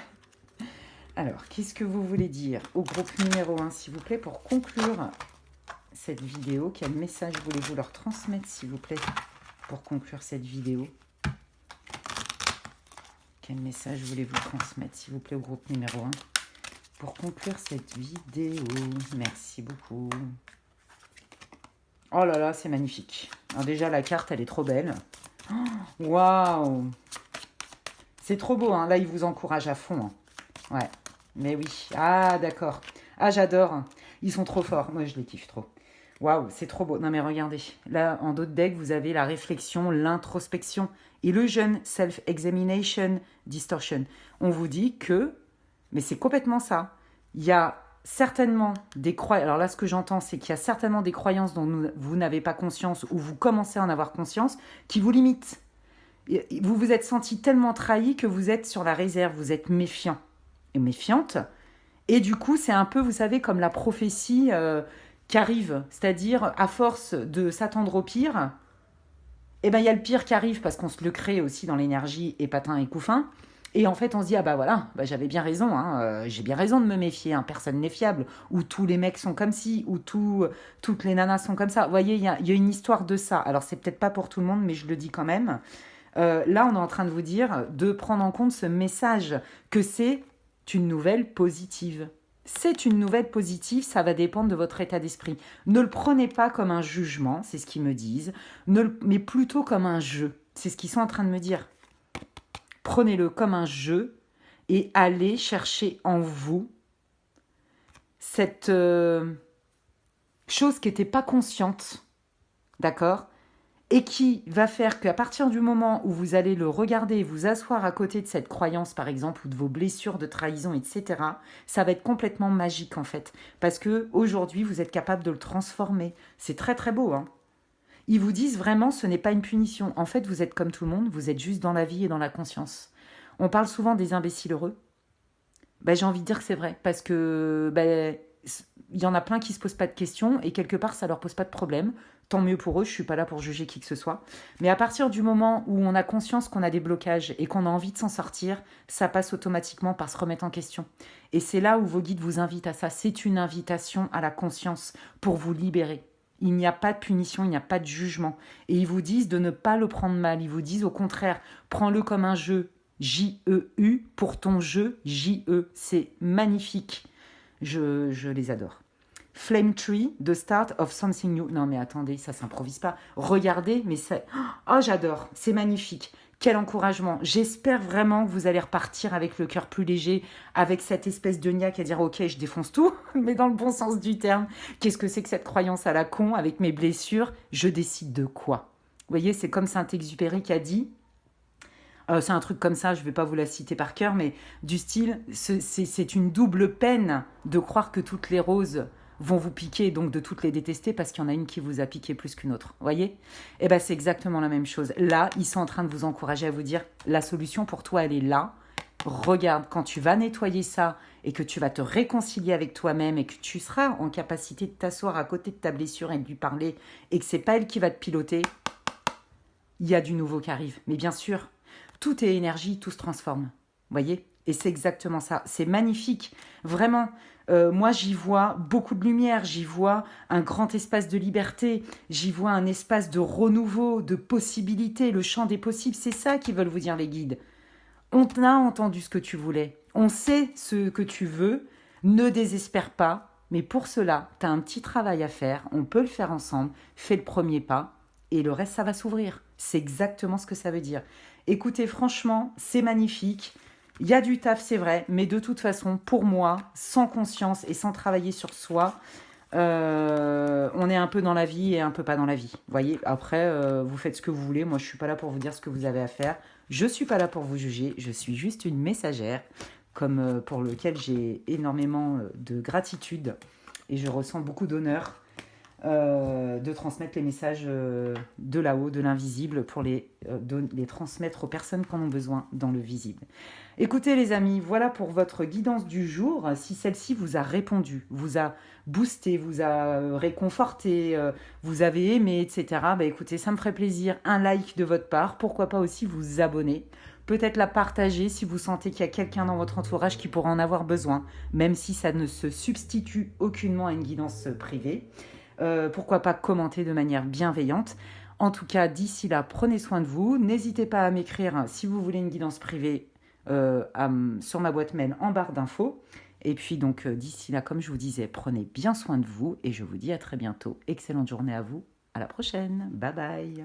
Alors, qu'est-ce que vous voulez dire au groupe numéro 1, s'il vous plaît, pour conclure cette vidéo? Quel message voulez-vous leur transmettre, s'il vous plaît, pour conclure cette vidéo? Quel message voulez-vous transmettre, s'il vous plaît, au groupe numéro 1 pour conclure cette vidéo? Merci beaucoup. Oh là là, c'est magnifique. Alors déjà, la carte, elle est trop belle. Waouh! C'est trop beau, hein. Là, il vous encourage à fond. Hein. Ouais, mais oui. Ah, d'accord. Ah, j'adore. Ils sont trop forts. Moi, je les kiffe trop. Waouh, c'est trop beau. Non, mais regardez. Là, en d'autres decks, vous avez la réflexion, l'introspection, illusion, self-examination, distortion. On vous dit que, mais c'est complètement ça. Il y a certainement des croyances. Alors là, ce que j'entends, c'est qu'il y a certainement des croyances dont vous n'avez pas conscience ou vous commencez à en avoir conscience qui vous limitent. Vous vous êtes senti tellement trahi que vous êtes sur la réserve, vous êtes méfiant et méfiante. Et du coup, c'est un peu, vous savez, comme la prophétie qui arrive. C'est-à-dire, à force de s'attendre au pire, eh ben, il y a le pire qui arrive parce qu'on se le crée aussi dans l'énergie et patin et couffin. Et en fait, on se dit, ah bah voilà, bah, j'avais bien raison, hein, j'ai bien raison de me méfier, hein, personne n'est fiable, ou tous les mecs sont comme ci, ou toutes les nanas sont comme ça. Vous voyez, il y a une histoire de ça. Alors, c'est peut-être pas pour tout le monde, mais je le dis quand même. Là, on est en train de vous dire de prendre en compte ce message, que c'est une nouvelle positive. C'est une nouvelle positive, ça va dépendre de votre état d'esprit. Ne le prenez pas comme un jugement, c'est ce qu'ils me disent, mais plutôt comme un jeu. C'est ce qu'ils sont en train de me dire. Prenez-le comme un jeu et allez chercher en vous cette chose qui n'était pas consciente, d'accord ? Et qui va faire qu'à partir du moment où vous allez le regarder, vous asseoir à côté de cette croyance, par exemple, ou de vos blessures de trahison, etc., ça va être complètement magique, en fait. Parce qu'aujourd'hui, vous êtes capable de le transformer. C'est très, très beau, hein. Ils vous disent vraiment, ce n'est pas une punition. En fait, vous êtes comme tout le monde, vous êtes juste dans la vie et dans la conscience. On parle souvent des imbéciles heureux. Ben, j'ai envie de dire que c'est vrai, parce que il y en a plein qui ne se posent pas de questions, et quelque part, ça ne leur pose pas de problème. Tant mieux pour eux, je ne suis pas là pour juger qui que ce soit. Mais à partir du moment où on a conscience qu'on a des blocages et qu'on a envie de s'en sortir, ça passe automatiquement par se remettre en question. Et c'est là où vos guides vous invitent à ça. C'est une invitation à la conscience pour vous libérer. Il n'y a pas de punition, il n'y a pas de jugement. Et ils vous disent de ne pas le prendre mal. Ils vous disent au contraire, prends-le comme un jeu. J-E-U pour ton jeu, J-E. C'est magnifique. Je les adore. Flame Tree, the start of something new. Non mais attendez, ça s'improvise pas. Regardez, mais c'est... Oh, j'adore, c'est magnifique. Quel encouragement. J'espère vraiment que vous allez repartir avec le cœur plus léger, avec cette espèce de niaque à dire ok, je défonce tout, mais dans le bon sens du terme. Qu'est-ce que c'est que cette croyance à la con avec mes blessures? Je décide de quoi? Vous voyez, c'est comme Saint-Exupéry qui a dit... c'est un truc comme ça, je ne vais pas vous la citer par cœur, mais du style, c'est une double peine de croire que toutes les roses vont vous piquer, donc de toutes les détester parce qu'il y en a une qui vous a piqué plus qu'une autre. Vous voyez ? Eh bien, c'est exactement la même chose. Là, ils sont en train de vous encourager à vous dire, la solution pour toi, elle est là. Regarde, quand tu vas nettoyer ça et que tu vas te réconcilier avec toi-même et que tu seras en capacité de t'asseoir à côté de ta blessure et de lui parler et que c'est pas elle qui va te piloter, il y a du nouveau qui arrive. Mais bien sûr, tout est énergie, tout se transforme. Vous voyez ? Et c'est exactement ça. C'est magnifique. Vraiment, moi, j'y vois beaucoup de lumière. J'y vois un grand espace de liberté. J'y vois un espace de renouveau, de possibilités, le champ des possibles. C'est ça qu'ils veulent vous dire, les guides. On a entendu ce que tu voulais. On sait ce que tu veux. Ne désespère pas. Mais pour cela, tu as un petit travail à faire. On peut le faire ensemble. Fais le premier pas. Et le reste, ça va s'ouvrir. C'est exactement ce que ça veut dire. Écoutez, franchement, c'est magnifique. Il y a du taf, c'est vrai, mais de toute façon, pour moi, sans conscience et sans travailler sur soi, on est un peu dans la vie et un peu pas dans la vie. Vous voyez, après, vous faites ce que vous voulez. Moi, je ne suis pas là pour vous dire ce que vous avez à faire. Je ne suis pas là pour vous juger. Je suis juste une messagère, comme pour lequel j'ai énormément de gratitude et je ressens beaucoup d'honneur. de transmettre les messages de là-haut, de l'invisible, pour de les transmettre aux personnes qui en ont besoin dans le visible. Écoutez les amis, voilà pour votre guidance du jour. Si celle-ci vous a répondu, vous a boosté, vous a réconforté, vous avez aimé, etc., bah écoutez, ça me ferait plaisir. Un like de votre part, pourquoi pas aussi vous abonner. Peut-être la partager si vous sentez qu'il y a quelqu'un dans votre entourage qui pourra en avoir besoin, même si ça ne se substitue aucunement à une guidance privée. Pourquoi pas commenter de manière bienveillante. En tout cas, d'ici là, prenez soin de vous. N'hésitez pas à m'écrire si vous voulez une guidance privée sur ma boîte mail en barre d'infos. Et puis donc, d'ici là, comme je vous disais, prenez bien soin de vous et je vous dis à très bientôt. Excellente journée à vous. À la prochaine. Bye bye.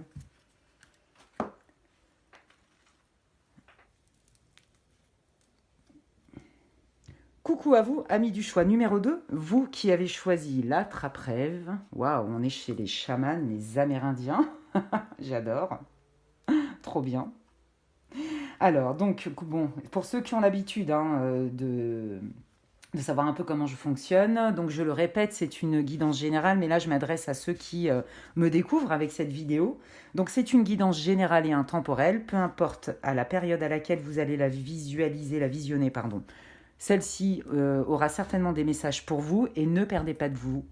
Coucou à vous, amis du choix numéro 2, vous qui avez choisi la trappe-rêve. Waouh, on est chez les chamans, les Amérindiens. J'adore. Trop bien. Alors, donc, bon, pour ceux qui ont l'habitude de savoir un peu comment je fonctionne, donc je le répète, c'est une guidance générale, mais là, je m'adresse à ceux qui me découvrent avec cette vidéo. Donc, c'est une guidance générale et intemporelle, peu importe à la période à laquelle vous allez la visualiser, la visionner, pardon. Celle-ci aura certainement des messages pour vous et ne perdez pas de vue,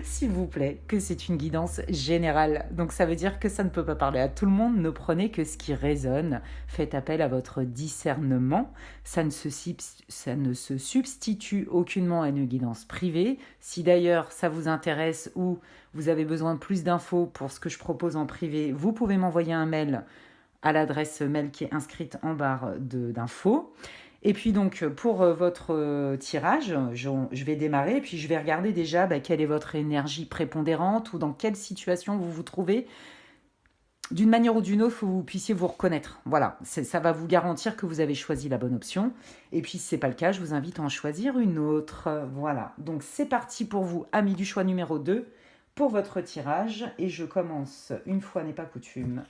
s'il vous plaît, que c'est une guidance générale. Donc ça veut dire que ça ne peut pas parler à tout le monde, ne prenez que ce qui résonne, faites appel à votre discernement, ça ne se substitue aucunement à une guidance privée. Si d'ailleurs ça vous intéresse ou vous avez besoin de plus d'infos pour ce que je propose en privé, vous pouvez m'envoyer un mail à l'adresse mail qui est inscrite en barre d'infos. Et puis donc pour votre tirage, je vais démarrer et puis je vais regarder déjà quelle est votre énergie prépondérante ou dans quelle situation vous vous trouvez. D'une manière ou d'une autre, il faut que vous puissiez vous reconnaître. Voilà, ça va vous garantir que vous avez choisi la bonne option. Et puis si ce n'est pas le cas, je vous invite à en choisir une autre. Voilà, donc c'est parti pour vous, amis du choix numéro 2, pour votre tirage. Et je commence, une fois n'est pas coutume,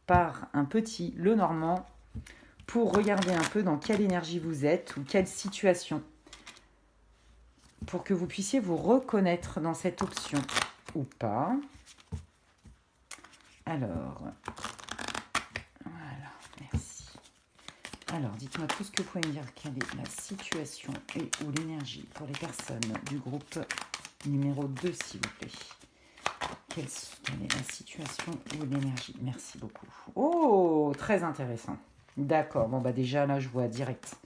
par un petit Lenormand, pour regarder un peu dans quelle énergie vous êtes ou quelle situation, pour que vous puissiez vous reconnaître dans cette option ou pas. Alors, voilà, merci. Alors, dites-moi tout ce que vous pouvez me dire, quelle est la situation et ou l'énergie pour les personnes du groupe numéro 2, s'il vous plaît. Quelle est la situation ou l'énergie? Merci beaucoup. Oh, très intéressant. D'accord, bon déjà là je vois direct.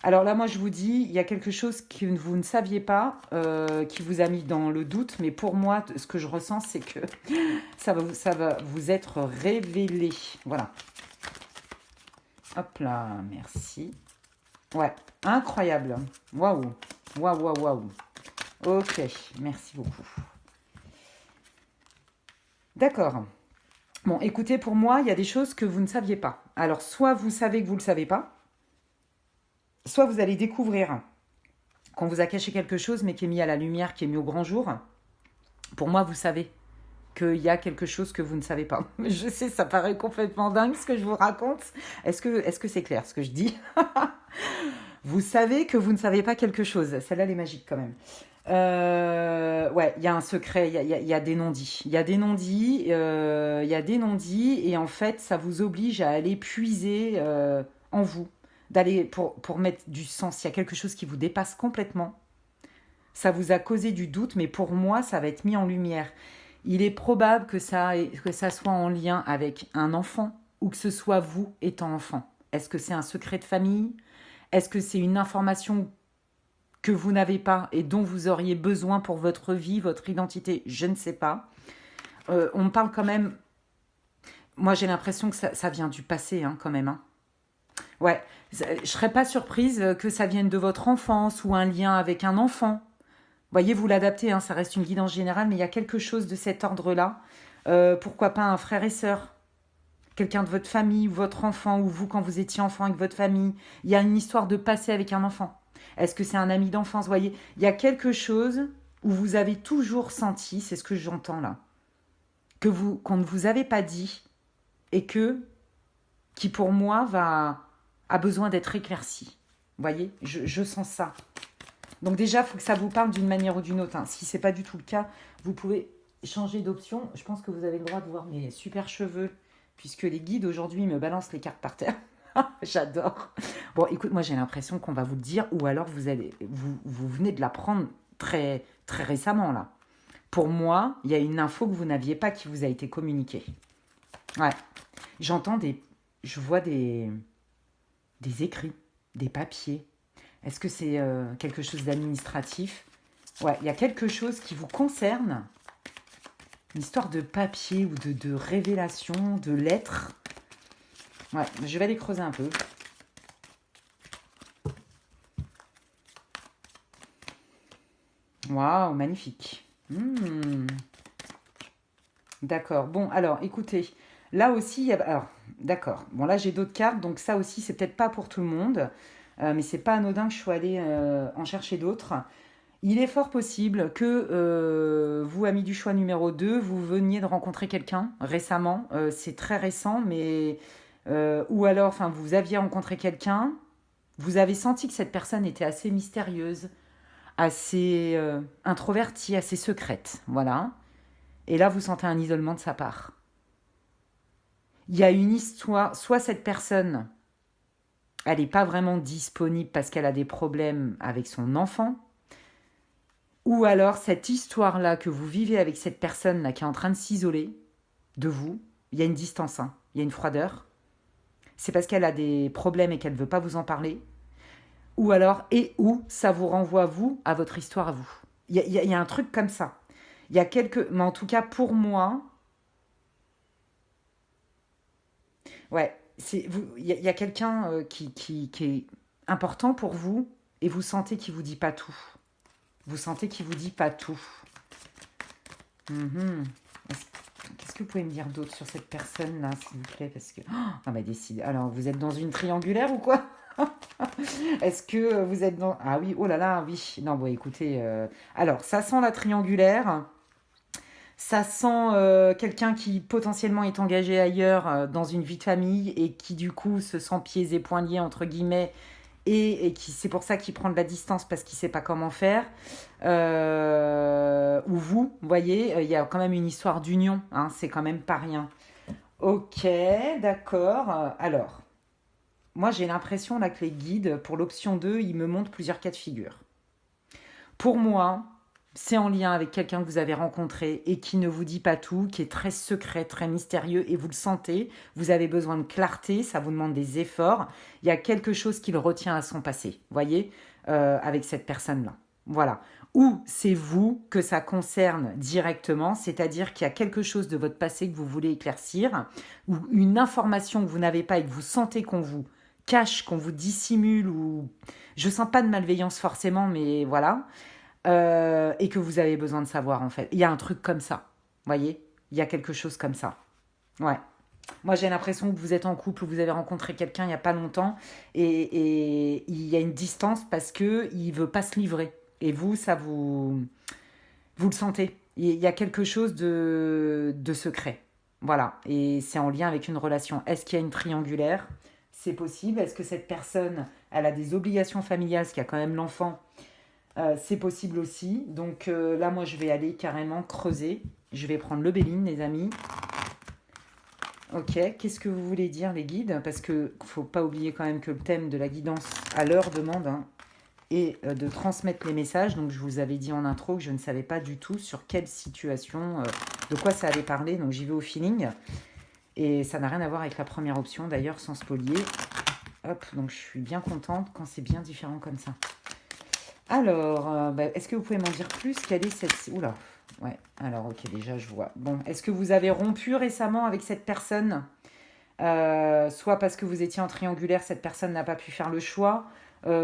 Alors là moi je vous dis, il y a quelque chose que vous ne saviez pas, qui vous a mis dans le doute, mais pour moi ce que je ressens c'est que ça va vous être révélé. Voilà. Hop là, merci. Ouais, incroyable. Waouh, waouh, waouh, waouh. Ok, merci beaucoup. D'accord. Bon, écoutez, pour moi, il y a des choses que vous ne saviez pas. Alors, soit vous savez que vous ne le savez pas, soit vous allez découvrir qu'on vous a caché quelque chose, mais qui est mis à la lumière, qui est mis au grand jour. Pour moi, vous savez qu'il y a quelque chose que vous ne savez pas. Je sais, ça paraît complètement dingue ce que je vous raconte. Est-ce que c'est clair ce que je dis? Vous savez que vous ne savez pas quelque chose. Celle-là, elle est magique quand même. Ouais, il y a un secret, il y a des non-dits. Il y a des non-dits, et en fait, ça vous oblige à aller puiser en vous, d'aller pour mettre du sens. Il y a quelque chose qui vous dépasse complètement. Ça vous a causé du doute, mais pour moi, ça va être mis en lumière. Il est probable que ça soit en lien avec un enfant ou que ce soit vous étant enfant. Est-ce que c'est un secret de famille? Est-ce que c'est une information que vous n'avez pas et dont vous auriez besoin pour votre vie, votre identité? Je ne sais pas. On me parle quand même... Moi, j'ai l'impression que ça vient du passé, quand même. Ouais, je ne serais pas surprise que ça vienne de votre enfance ou un lien avec un enfant. Voyez, vous l'adaptez, ça reste une guidance générale, mais il y a quelque chose de cet ordre-là. Pourquoi pas un frère et sœur? Quelqu'un de votre famille ou votre enfant, ou vous quand vous étiez enfant avec votre famille. Il y a une histoire de passé avec un enfant. Est-ce que c'est un ami d'enfance? Voyez, il y a quelque chose où vous avez toujours senti, c'est ce que j'entends là, qu'on ne vous avait pas dit et qui pour moi a besoin d'être éclairci. Voyez, je sens ça. Donc déjà, il faut que ça vous parle d'une manière ou d'une autre, hein. Si ce n'est pas du tout le cas, vous pouvez changer d'option. Je pense que vous avez le droit de voir mes super cheveux, puisque les guides aujourd'hui me balancent les cartes par terre. J'adore. Bon, écoute, moi j'ai l'impression qu'on va vous le dire, ou alors vous venez de l'apprendre très, très récemment là. Pour moi, il y a une info que vous n'aviez pas qui vous a été communiquée. Ouais. Je vois des écrits, des papiers. Est-ce que c'est quelque chose d'administratif? Ouais, il y a quelque chose qui vous concerne. Une histoire de papier ou de révélation, de lettres. Ouais, je vais aller creuser un peu. Waouh, magnifique. D'accord. Bon, alors, écoutez. Là aussi, il y a... Alors, d'accord. Bon, là, j'ai d'autres cartes. Donc, ça aussi, c'est peut-être pas pour tout le monde. Mais c'est pas anodin que je sois allée en chercher d'autres. Il est fort possible que vous, ami du choix numéro 2, vous veniez de rencontrer quelqu'un récemment. C'est très récent, mais... ou alors, enfin, vous aviez rencontré quelqu'un, vous avez senti que cette personne était assez mystérieuse, assez introvertie, assez secrète, voilà. Et là, vous sentez un isolement de sa part. Il y a une histoire, soit cette personne, elle n'est pas vraiment disponible parce qu'elle a des problèmes avec son enfant, ou alors cette histoire-là que vous vivez avec cette personne-là qui est en train de s'isoler de vous, il y a une distance, hein, il y a une froideur. C'est parce qu'elle a des problèmes et qu'elle ne veut pas vous en parler. Ou alors, ou ça vous renvoie, vous, à votre histoire à vous. Il y a un truc comme ça. Il y a quelques... Mais en tout cas, pour moi... Ouais, il y a quelqu'un qui est important pour vous et vous sentez qu'il vous dit pas tout. Vous sentez qu'il vous dit pas tout. Mhm. Qu'est-ce que vous pouvez me dire d'autre sur cette personne-là, s'il vous plaît? Parce que... Ah bah décide. Alors, vous êtes dans une triangulaire ou quoi? Est-ce que vous êtes dans... Ah oui, oh là là, oui. Non, bon, écoutez... Alors, ça sent la triangulaire. Ça sent quelqu'un qui potentiellement est engagé ailleurs dans une vie de famille et qui du coup se sent pieds et poings liés entre guillemets et qui c'est pour ça qu'il prend de la distance parce qu'il ne sait pas comment faire. Ou vous voyez, il y a quand même une histoire d'union, hein, c'est quand même pas rien. Ok, d'accord. Alors, moi j'ai l'impression là que les guides, pour l'option 2, ils me montrent plusieurs cas de figure. Pour moi, c'est en lien avec quelqu'un que vous avez rencontré et qui ne vous dit pas tout, qui est très secret, très mystérieux et vous le sentez, vous avez besoin de clarté, ça vous demande des efforts. Il y a quelque chose qui le retient à son passé, voyez, avec cette personne-là. Voilà. Ou c'est vous que ça concerne directement, c'est-à-dire qu'il y a quelque chose de votre passé que vous voulez éclaircir, ou une information que vous n'avez pas et que vous sentez qu'on vous cache, qu'on vous dissimule, ou je sens pas de malveillance forcément, mais voilà. Et que vous avez besoin de savoir en fait. Il y a un truc comme ça, voyez? Il y a quelque chose comme ça. Ouais. Moi j'ai l'impression que vous êtes en couple, vous avez rencontré quelqu'un il n'y a pas longtemps et il y a une distance parce qu'il ne veut pas se livrer. Et vous, vous le sentez. Il y a quelque chose de secret. Voilà. Et c'est en lien avec une relation. Est-ce qu'il y a une triangulaire? C'est possible. Est-ce que cette personne, elle a des obligations familiales, parce qu'il y a quand même l'enfant? C'est possible aussi. Donc là, moi, je vais aller carrément creuser. Je vais prendre le Béline, les amis. Ok, qu'est-ce que vous voulez dire, les guides? Parce qu'il ne faut pas oublier quand même que le thème de la guidance à leur demande hein, est de transmettre les messages. Donc, je vous avais dit en intro que je ne savais pas du tout sur quelle situation, de quoi ça allait parler. Donc, j'y vais au feeling. Et ça n'a rien à voir avec la première option, d'ailleurs, sans spolier. Hop, donc je suis bien contente quand c'est bien différent comme ça. Alors, est-ce que vous pouvez m'en dire plus? Quelle est cette... Oula, ouais, alors ok, déjà je vois. Bon, est-ce que vous avez rompu récemment avec cette personne? Soit parce que vous étiez en triangulaire, cette personne n'a pas pu faire le choix,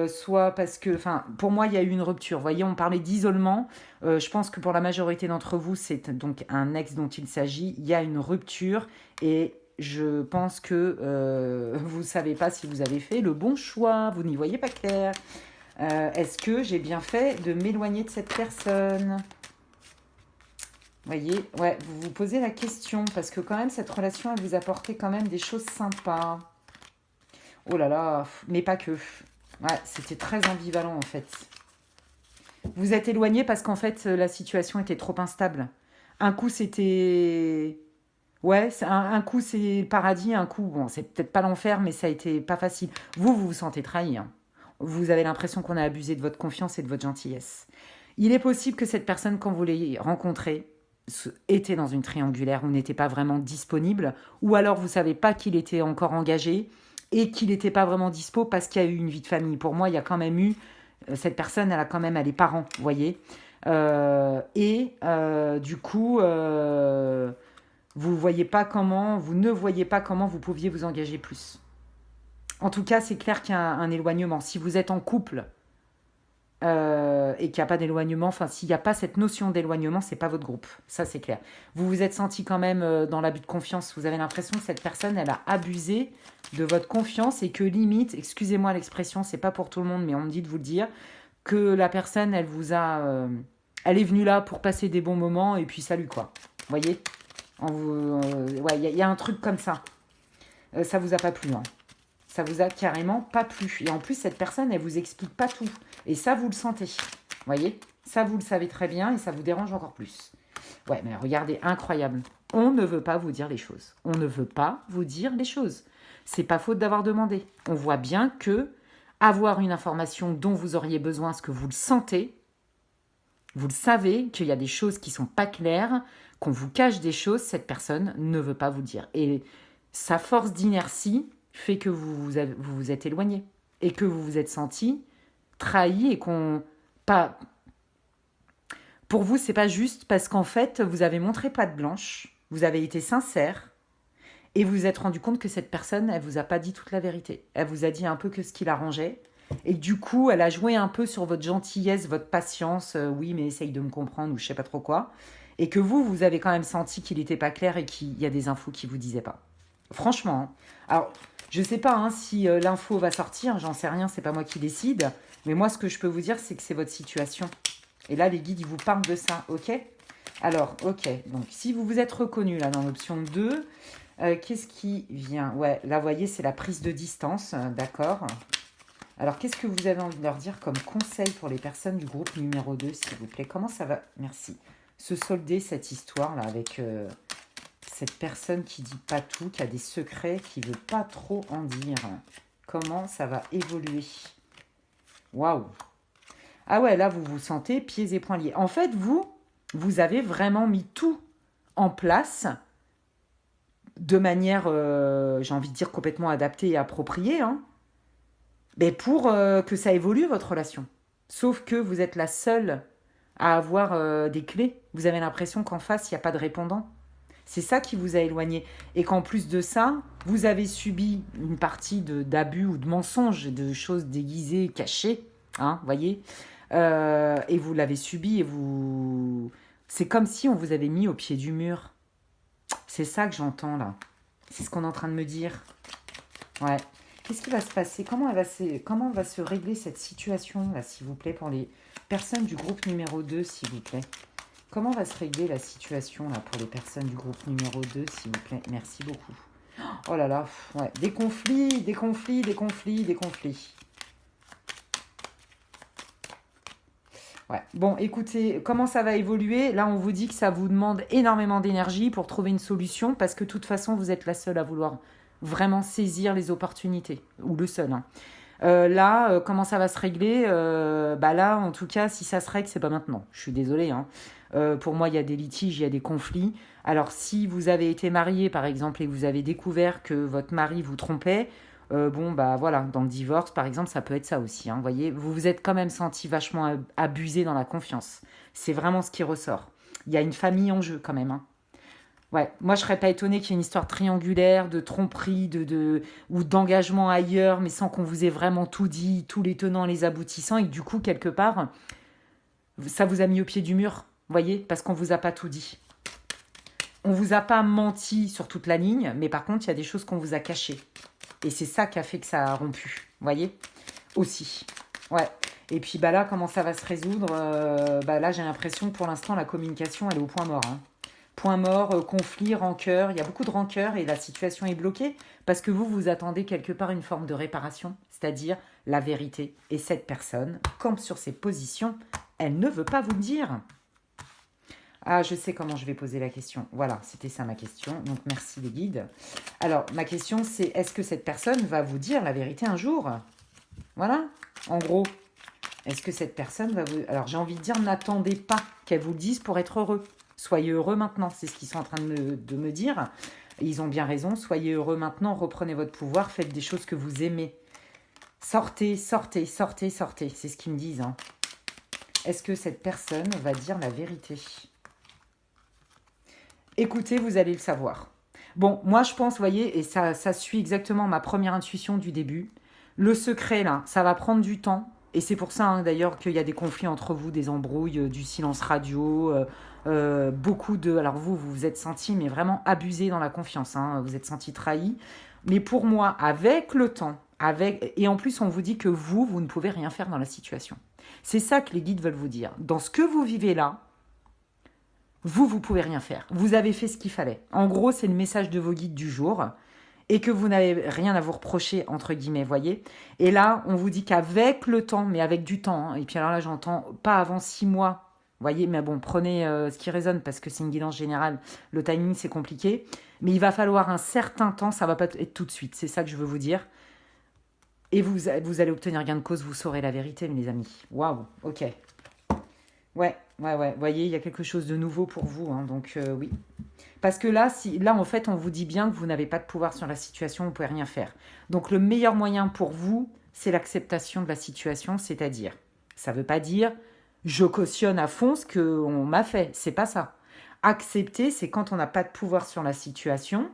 soit parce que... Enfin, pour moi, il y a eu une rupture. Vous voyez, on parlait d'isolement. Je pense que pour la majorité d'entre vous, c'est donc un ex dont il s'agit. Il y a une rupture et... Je pense que vous ne savez pas si vous avez fait le bon choix, vous n'y voyez pas clair. Est-ce que j'ai bien fait de m'éloigner de cette personne? Voyez, ouais, vous vous posez la question, parce que quand même, cette relation, elle vous apportait quand même des choses sympas. Oh là là, mais pas que. Ouais, c'était très ambivalent, en fait. Vous êtes éloigné parce qu'en fait, la situation était trop instable. Un coup, c'était... Ouais, un coup, c'est le paradis, un coup, bon, c'est peut-être pas l'enfer, mais ça a été pas facile. Vous vous sentez trahi, hein. Vous avez l'impression qu'on a abusé de votre confiance et de votre gentillesse. Il est possible que cette personne, quand vous l'ayez rencontrée, était dans une triangulaire ou n'était pas vraiment disponible, ou alors vous savez pas qu'il était encore engagé et qu'il n'était pas vraiment dispo parce qu'il y a eu une vie de famille. Pour moi, il y a quand même eu cette personne, elle a quand même elle est parents, vous voyez. Du coup, vous ne voyez pas comment vous pouviez vous engager plus. En tout cas, c'est clair qu'il y a un éloignement. Si vous êtes en couple et qu'il n'y a pas d'éloignement, enfin, s'il n'y a pas cette notion d'éloignement, c'est pas votre groupe. Ça, c'est clair. Vous vous êtes senti quand même dans l'abus de confiance. Vous avez l'impression que cette personne, elle a abusé de votre confiance et que limite, excusez-moi l'expression, c'est pas pour tout le monde, mais on me dit de vous le dire, que la personne, elle vous a, elle est venue là pour passer des bons moments et puis salut quoi. Vous voyez, ouais, il y a un truc comme ça. Ça vous a pas plu, hein. Ça vous a carrément pas plu. Et en plus, cette personne, elle vous explique pas tout. Et ça, vous le sentez. Vous voyez, ça, vous le savez très bien et ça vous dérange encore plus. Ouais, mais regardez, incroyable. On ne veut pas vous dire les choses. On ne veut pas vous dire les choses. C'est pas faute d'avoir demandé. On voit bien que avoir une information dont vous auriez besoin, ce que vous le sentez, vous le savez qu'il y a des choses qui sont pas claires, qu'on vous cache des choses, cette personne ne veut pas vous dire. Et sa force d'inertie fait que vous êtes éloigné et que vous vous êtes senti trahi et qu'on pas pour vous c'est pas juste parce qu'en fait vous avez montré patte blanche, vous avez été sincère et vous vous êtes rendu compte que cette personne elle vous a pas dit toute la vérité, elle vous a dit un peu que ce qui l'arrangeait et du coup elle a joué un peu sur votre gentillesse, votre patience, oui mais essaye de me comprendre ou je sais pas trop quoi, et que vous avez quand même senti qu'il n'était pas clair et qu'il y a des infos qui vous disaient pas. Franchement, hein. Alors je sais pas hein, si l'info va sortir, j'en sais rien, c'est pas moi qui décide. Mais moi, ce que je peux vous dire, c'est que c'est votre situation. Et là, les guides, ils vous parlent de ça, ok? Alors, ok, donc si vous vous êtes reconnu là dans l'option 2, qu'est-ce qui vient? Ouais, là, vous voyez, c'est la prise de distance, d'accord. Alors, qu'est-ce que vous avez envie de leur dire comme conseil pour les personnes du groupe numéro 2, s'il vous plaît? Comment ça va, merci, se solder cette histoire là avec cette personne qui dit pas tout, qui a des secrets, qui veut pas trop en dire? Comment ça va évoluer? Waouh! Ah ouais, là, vous vous sentez pieds et poings liés. En fait, vous avez vraiment mis tout en place de manière, j'ai envie de dire, complètement adaptée et appropriée, hein, mais pour que ça évolue, votre relation. Sauf que vous êtes la seule à avoir des clés. Vous avez l'impression qu'en face, il n'y a pas de répondant. C'est ça qui vous a éloigné. Et qu'en plus de ça, vous avez subi une partie d'abus ou de mensonges, de choses déguisées, cachées, hein, voyez. Et vous l'avez subi et vous... C'est comme si on vous avait mis au pied du mur. C'est ça que j'entends là. C'est ce qu'on est en train de me dire. Ouais. Qu'est-ce qui va se passer? Comment va se régler cette situation là, s'il vous plaît, pour les personnes du groupe numéro 2, s'il vous plaît? Comment va se régler la situation là pour les personnes du groupe numéro 2, s'il vous plaît? Merci beaucoup. Oh là là, ouais. Des conflits, des conflits, des conflits, des conflits. Ouais. Bon, écoutez, comment ça va évoluer? Là, on vous dit que ça vous demande énormément d'énergie pour trouver une solution parce que de toute façon, vous êtes la seule à vouloir vraiment saisir les opportunités, ou le seul, hein. Là, comment ça va se régler? Bah là, en tout cas, si ça se règle, c'est pas maintenant. Je suis désolée, hein. Pour moi, il y a des litiges, il y a des conflits. Alors, si vous avez été marié, par exemple, et que vous avez découvert que votre mari vous trompait, bon, bah voilà, dans le divorce, par exemple, ça peut être ça aussi, hein, vous voyez, vous vous êtes quand même senti vachement abusé dans la confiance. C'est vraiment ce qui ressort. Il y a une famille en jeu quand même, hein. Ouais, moi je serais pas étonnée qu'il y ait une histoire triangulaire de tromperie, ou d'engagement ailleurs, mais sans qu'on vous ait vraiment tout dit, tous les tenants, les aboutissants, et que du coup, quelque part, ça vous a mis au pied du mur, vous voyez, parce qu'on vous a pas tout dit. On vous a pas menti sur toute la ligne, mais par contre, il y a des choses qu'on vous a cachées. Et c'est ça qui a fait que ça a rompu, vous voyez, aussi. Ouais. Et puis bah là, comment ça va se résoudre? Bah là, j'ai l'impression que pour l'instant, la communication, elle est au point mort, hein. Point mort, conflit, rancœur. Il y a beaucoup de rancœur et la situation est bloquée parce que vous attendez quelque part une forme de réparation, c'est-à-dire la vérité. Et cette personne campe sur ses positions Elle ne veut pas vous le dire. Ah, je sais comment je vais poser la question. Voilà, c'était ça ma question. Donc, merci les guides. Alors, ma question, c'est est-ce que cette personne va vous dire la vérité un jour? Voilà, en gros. Est-ce que cette personne va vous... Alors, j'ai envie de dire, n'attendez pas qu'elle vous le dise pour être heureux. Soyez heureux maintenant, c'est ce qu'ils sont en train de me dire. Ils ont bien raison, soyez heureux maintenant, reprenez votre pouvoir, faites des choses que vous aimez. Sortez, sortez, sortez, sortez, c'est ce qu'ils me disent. Hein. Est-ce que cette personne va dire la vérité? Écoutez, vous allez le savoir. Bon, moi je pense, vous voyez, et ça suit exactement ma première intuition du début. Le secret, là, ça va prendre du temps. Et c'est pour ça, hein, d'ailleurs, qu'il y a des conflits entre vous, des embrouilles, du silence radio, beaucoup de... Alors vous vous êtes senti, mais vraiment abusé dans la confiance, hein, vous êtes senti trahi. Mais pour moi, avec le temps, et en plus on vous dit que vous ne pouvez rien faire dans la situation. C'est ça que les guides veulent vous dire. Dans ce que vous vivez là, vous pouvez rien faire. Vous avez fait ce qu'il fallait. En gros, c'est le message de vos guides du jour. Et que vous n'avez rien à vous reprocher, entre guillemets, voyez. Et là, on vous dit qu'avec le temps, mais avec du temps, hein, et puis alors là, j'entends pas avant 6 mois, voyez, mais bon, prenez ce qui résonne, parce que c'est une guidance générale, le timing, c'est compliqué, mais il va falloir un certain temps, ça va pas être tout de suite, c'est ça que je veux vous dire. Et vous allez obtenir gain de cause, vous saurez la vérité, mes amis. Waouh, ok. Ouais, voyez, il y a quelque chose de nouveau pour vous, hein, donc oui. Parce que là, en fait, on vous dit bien que vous n'avez pas de pouvoir sur la situation, vous ne pouvez rien faire. Donc, le meilleur moyen pour vous, c'est l'acceptation de la situation, c'est-à-dire, ça ne veut pas dire, je cautionne à fond ce qu'on m'a fait, c'est pas ça. Accepter, c'est quand on n'a pas de pouvoir sur la situation,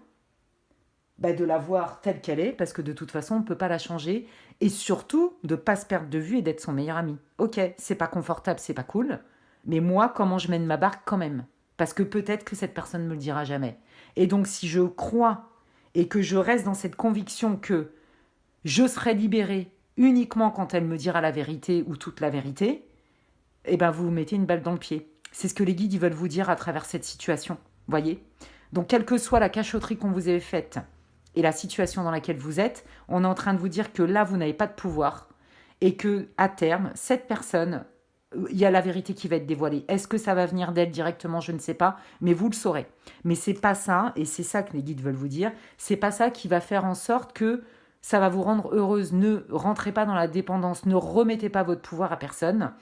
de la voir telle qu'elle est, parce que de toute façon, on ne peut pas la changer, et surtout, de ne pas se perdre de vue et d'être son meilleur ami. Ok, c'est pas confortable, c'est pas cool, mais moi, comment je mène ma barque quand même? Parce que peut-être que cette personne ne me le dira jamais. Et donc, si je crois et que je reste dans cette conviction que je serai libérée uniquement quand elle me dira la vérité ou toute la vérité, eh ben vous vous mettez une balle dans le pied. C'est ce que les guides ils veulent vous dire à travers cette situation. Voyez? Donc, quelle que soit la cachotterie qu'on vous ait faite et la situation dans laquelle vous êtes, on est en train de vous dire que là, vous n'avez pas de pouvoir et que à terme, cette personne... il y a la vérité qui va être dévoilée. Est-ce que ça va venir d'elle directement? Je ne sais pas, mais vous le saurez. Mais c'est pas ça, et c'est ça que les guides veulent vous dire, c'est pas ça qui va faire en sorte que ça va vous rendre heureuse. Ne rentrez pas dans la dépendance, ne remettez pas votre pouvoir à personne.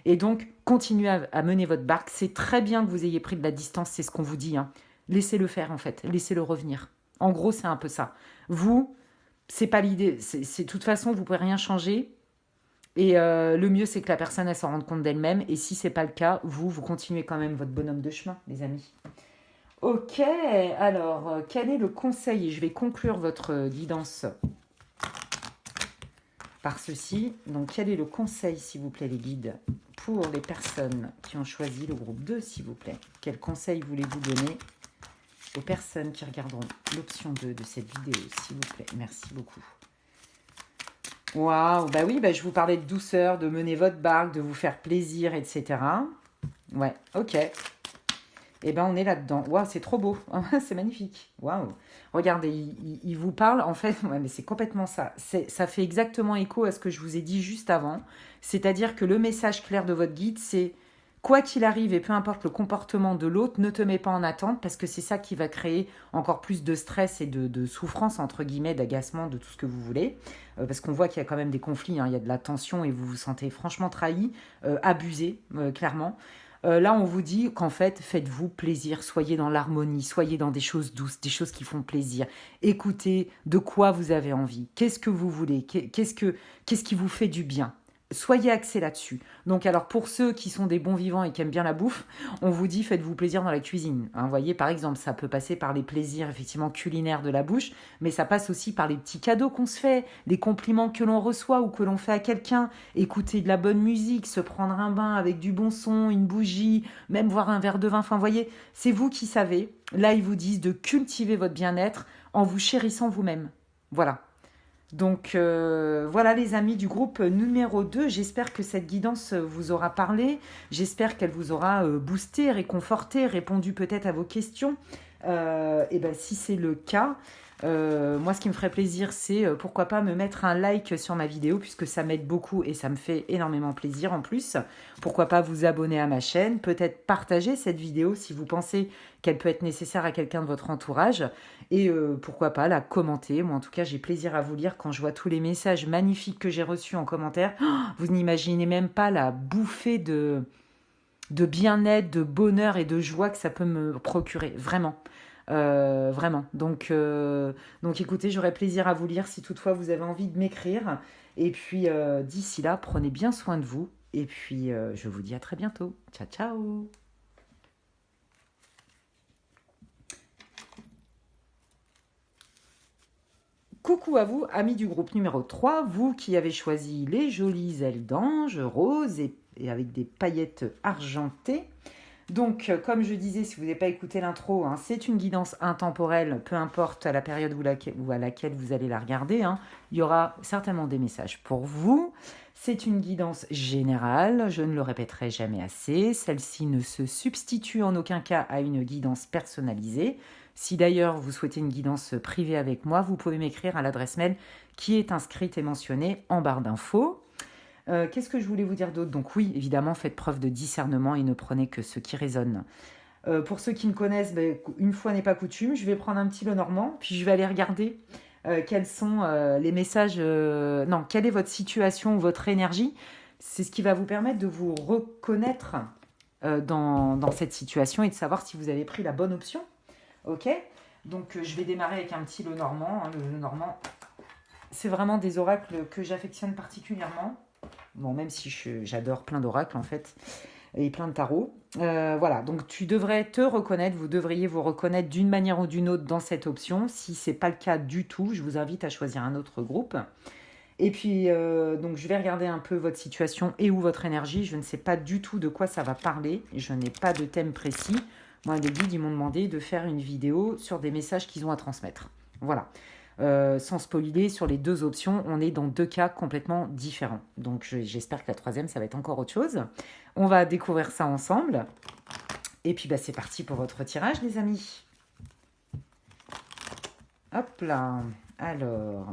Et donc, continuez à mener votre barque. C'est très bien que vous ayez pris de la distance, c'est ce qu'on vous dit. Hein. Laissez-le faire, en fait. Laissez-le revenir. En gros, c'est un peu ça. Vous, c'est pas l'idée. De toute façon, vous pouvez rien changer. Et le mieux, c'est que la personne, elle s'en rende compte d'elle-même. Et si ce n'est pas le cas, vous continuez quand même votre bonhomme de chemin, les amis. Ok, alors, quel est le conseil? Et je vais conclure votre guidance par ceci. Donc, quel est le conseil, s'il vous plaît, les guides, pour les personnes qui ont choisi le groupe 2, s'il vous plaît? Quel conseil voulez-vous donner aux personnes qui regarderont l'option 2 de cette vidéo, s'il vous plaît? Merci beaucoup. Waouh, bah oui, je vous parlais de douceur, de mener votre barque, de vous faire plaisir, etc. Ouais, ok. Eh ben, on est là-dedans. Waouh, c'est trop beau. C'est magnifique. Waouh. Regardez, il vous parle, en fait, ouais, mais c'est complètement ça. Ça fait exactement écho à ce que je vous ai dit juste avant. C'est-à-dire que le message clair de votre guide, c'est quoi qu'il arrive et peu importe le comportement de l'autre, ne te mets pas en attente parce que c'est ça qui va créer encore plus de stress et de souffrance, entre guillemets, d'agacement, de tout ce que vous voulez. Parce qu'on voit qu'il y a quand même des conflits, hein, il y a de la tension et vous vous sentez franchement trahi, abusé, clairement. Là, on vous dit qu'en fait, faites-vous plaisir, soyez dans l'harmonie, soyez dans des choses douces, des choses qui font plaisir. Écoutez de quoi vous avez envie, qu'est-ce que vous voulez, qu'est-ce qui vous fait du bien. Soyez axés là-dessus. Donc, alors, pour ceux qui sont des bons vivants et qui aiment bien la bouffe, on vous dit faites-vous plaisir dans la cuisine. Hein, vous voyez, par exemple, ça peut passer par les plaisirs, effectivement, culinaires de la bouche, mais ça passe aussi par les petits cadeaux qu'on se fait, les compliments que l'on reçoit ou que l'on fait à quelqu'un, écouter de la bonne musique, se prendre un bain avec du bon son, une bougie, même boire un verre de vin. Enfin, vous voyez, c'est vous qui savez. Là, ils vous disent de cultiver votre bien-être en vous chérissant vous-même. Voilà. Donc voilà les amis du groupe numéro 2, j'espère que cette guidance vous aura parlé, j'espère qu'elle vous aura boosté, réconforté, répondu peut-être à vos questions. Et ben, si c'est le cas, moi, ce qui me ferait plaisir, c'est pourquoi pas me mettre un like sur ma vidéo, puisque ça m'aide beaucoup et ça me fait énormément plaisir en plus. Pourquoi pas vous abonner à ma chaîne, peut-être partager cette vidéo si vous pensez qu'elle peut être nécessaire à quelqu'un de votre entourage. Et pourquoi pas la commenter. Moi, en tout cas, j'ai plaisir à vous lire quand je vois tous les messages magnifiques que j'ai reçus en commentaire. Oh, vous n'imaginez même pas la bouffée de bien-être, de bonheur et de joie que ça peut me procurer, vraiment. Vraiment. Donc écoutez, j'aurai plaisir à vous lire si toutefois vous avez envie de m'écrire. Et puis d'ici là, prenez bien soin de vous. Et puis je vous dis à très bientôt. Ciao, ciao. Coucou à vous, amis du groupe numéro 3, vous qui avez choisi les jolies ailes d'ange roses et avec des paillettes argentées. Donc, comme je disais, si vous n'avez pas écouté l'intro, hein, c'est une guidance intemporelle, peu importe à la période ou à laquelle vous allez la regarder. Hein, il y aura certainement des messages pour vous. C'est une guidance générale, je ne le répéterai jamais assez. Celle-ci ne se substitue en aucun cas à une guidance personnalisée. Si d'ailleurs vous souhaitez une guidance privée avec moi, vous pouvez m'écrire à l'adresse mail qui est inscrite et mentionnée en barre d'infos. Qu'est-ce que je voulais vous dire d'autre? Donc oui, évidemment, faites preuve de discernement et ne prenez que ce qui résonne. Pour ceux qui me connaissent, une fois n'est pas coutume, je vais prendre un petit Lenormand, puis je vais aller regarder quels sont les messages... non, quelle est votre situation ou votre énergie. C'est ce qui va vous permettre de vous reconnaître dans cette situation et de savoir si vous avez pris la bonne option. Ok? Donc je vais démarrer avec un petit Lenormand. Hein. Le Lenormand, c'est vraiment des oracles que j'affectionne particulièrement. Bon, même si j'adore plein d'oracles en fait, et plein de tarots. Voilà, donc tu devrais te reconnaître, vous devriez vous reconnaître d'une manière ou d'une autre dans cette option. Si ce n'est pas le cas du tout, je vous invite à choisir un autre groupe. Et puis, donc je vais regarder un peu votre situation et où votre énergie. Je ne sais pas du tout de quoi ça va parler. Je n'ai pas de thème précis. Moi, les guides, ils m'ont demandé de faire une vidéo sur des messages qu'ils ont à transmettre. Voilà. Sans spoiler, sur les deux options, on est dans deux cas complètement différents. Donc j'espère que la troisième, ça va être encore autre chose. On va découvrir ça ensemble. Et puis c'est parti pour votre tirage, les amis. Hop là. Alors,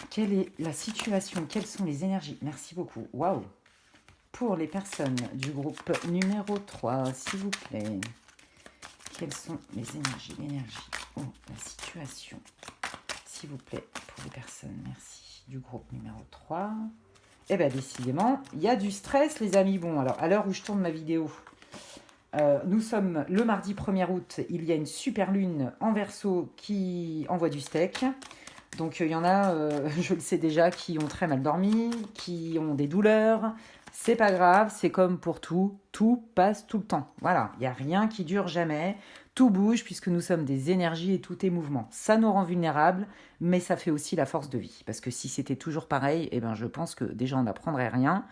quelle est la situation? Quelles sont les énergies? Merci beaucoup. Waouh. Pour les personnes du groupe numéro 3, s'il vous plaît. Quelles sont les énergies? Oh, la situation. S'il vous plaît, pour les personnes, merci, du groupe numéro 3. Eh bien, décidément, il y a du stress, les amis. Bon, alors, à l'heure où je tourne ma vidéo, nous sommes le mardi 1er août. Il y a une super lune en Verseau qui envoie du steak. Donc, il y en a, je le sais déjà, qui ont très mal dormi, qui ont des douleurs. C'est pas grave, c'est comme pour tout passe tout le temps. Voilà, il n'y a rien qui dure jamais. Tout bouge puisque nous sommes des énergies et tout est mouvement. Ça nous rend vulnérables, mais ça fait aussi la force de vie. Parce que si c'était toujours pareil, je pense que déjà on n'apprendrait rien.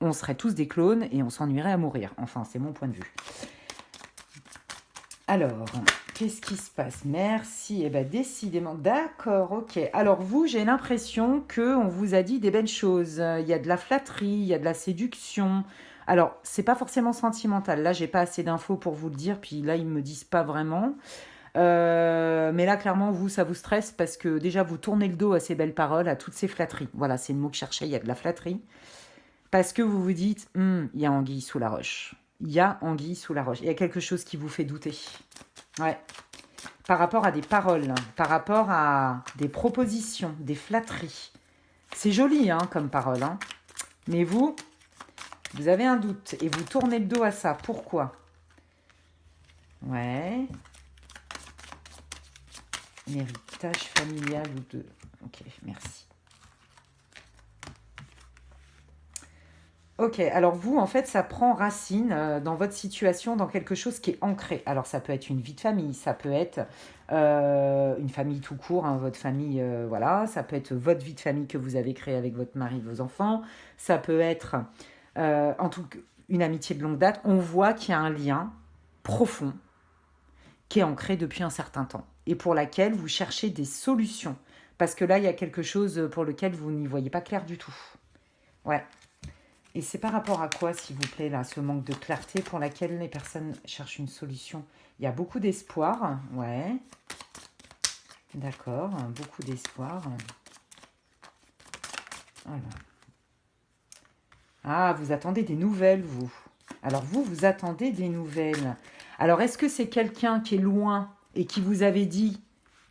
On serait tous des clones et on s'ennuierait à mourir. Enfin, c'est mon point de vue. Alors, qu'est-ce qui se passe? Merci. Décidément. D'accord, ok. Alors vous, j'ai l'impression qu'on vous a dit des belles choses. Il y a de la flatterie, il y a de la séduction. Alors, c'est pas forcément sentimental. Là, j'ai pas assez d'infos pour vous le dire. Puis là, ils me disent pas vraiment. Mais là, clairement, vous, ça vous stresse parce que déjà, vous tournez le dos à ces belles paroles, à toutes ces flatteries. Voilà, c'est le mot que je cherchais. Il y a de la flatterie. Parce que vous vous dites, il y a anguille sous la roche. Il y a anguille sous la roche. Il y a quelque chose qui vous fait douter. Ouais. Par rapport à des paroles, par rapport à des propositions, des flatteries. C'est joli comme parole. Mais vous avez un doute et vous tournez le dos à ça. Pourquoi? Ouais. Un héritage familial ou de... Ok, merci. Ok, alors vous, en fait, ça prend racine dans votre situation, dans quelque chose qui est ancré. Alors, ça peut être une vie de famille, ça peut être une famille tout court, votre famille, voilà. Ça peut être votre vie de famille que vous avez créée avec votre mari, vos enfants. Ça peut être, en tout cas, une amitié de longue date. On voit qu'il y a un lien profond qui est ancré depuis un certain temps et pour laquelle vous cherchez des solutions. Parce que là, il y a quelque chose pour lequel vous n'y voyez pas clair du tout. Ouais. Et c'est par rapport à quoi, s'il vous plaît, là, ce manque de clarté pour laquelle les personnes cherchent une solution? Il y a beaucoup d'espoir, ouais. D'accord, beaucoup d'espoir. Alors. Ah, vous attendez des nouvelles, vous. Alors, vous attendez des nouvelles. Alors, est-ce que c'est quelqu'un qui est loin et qui vous avait dit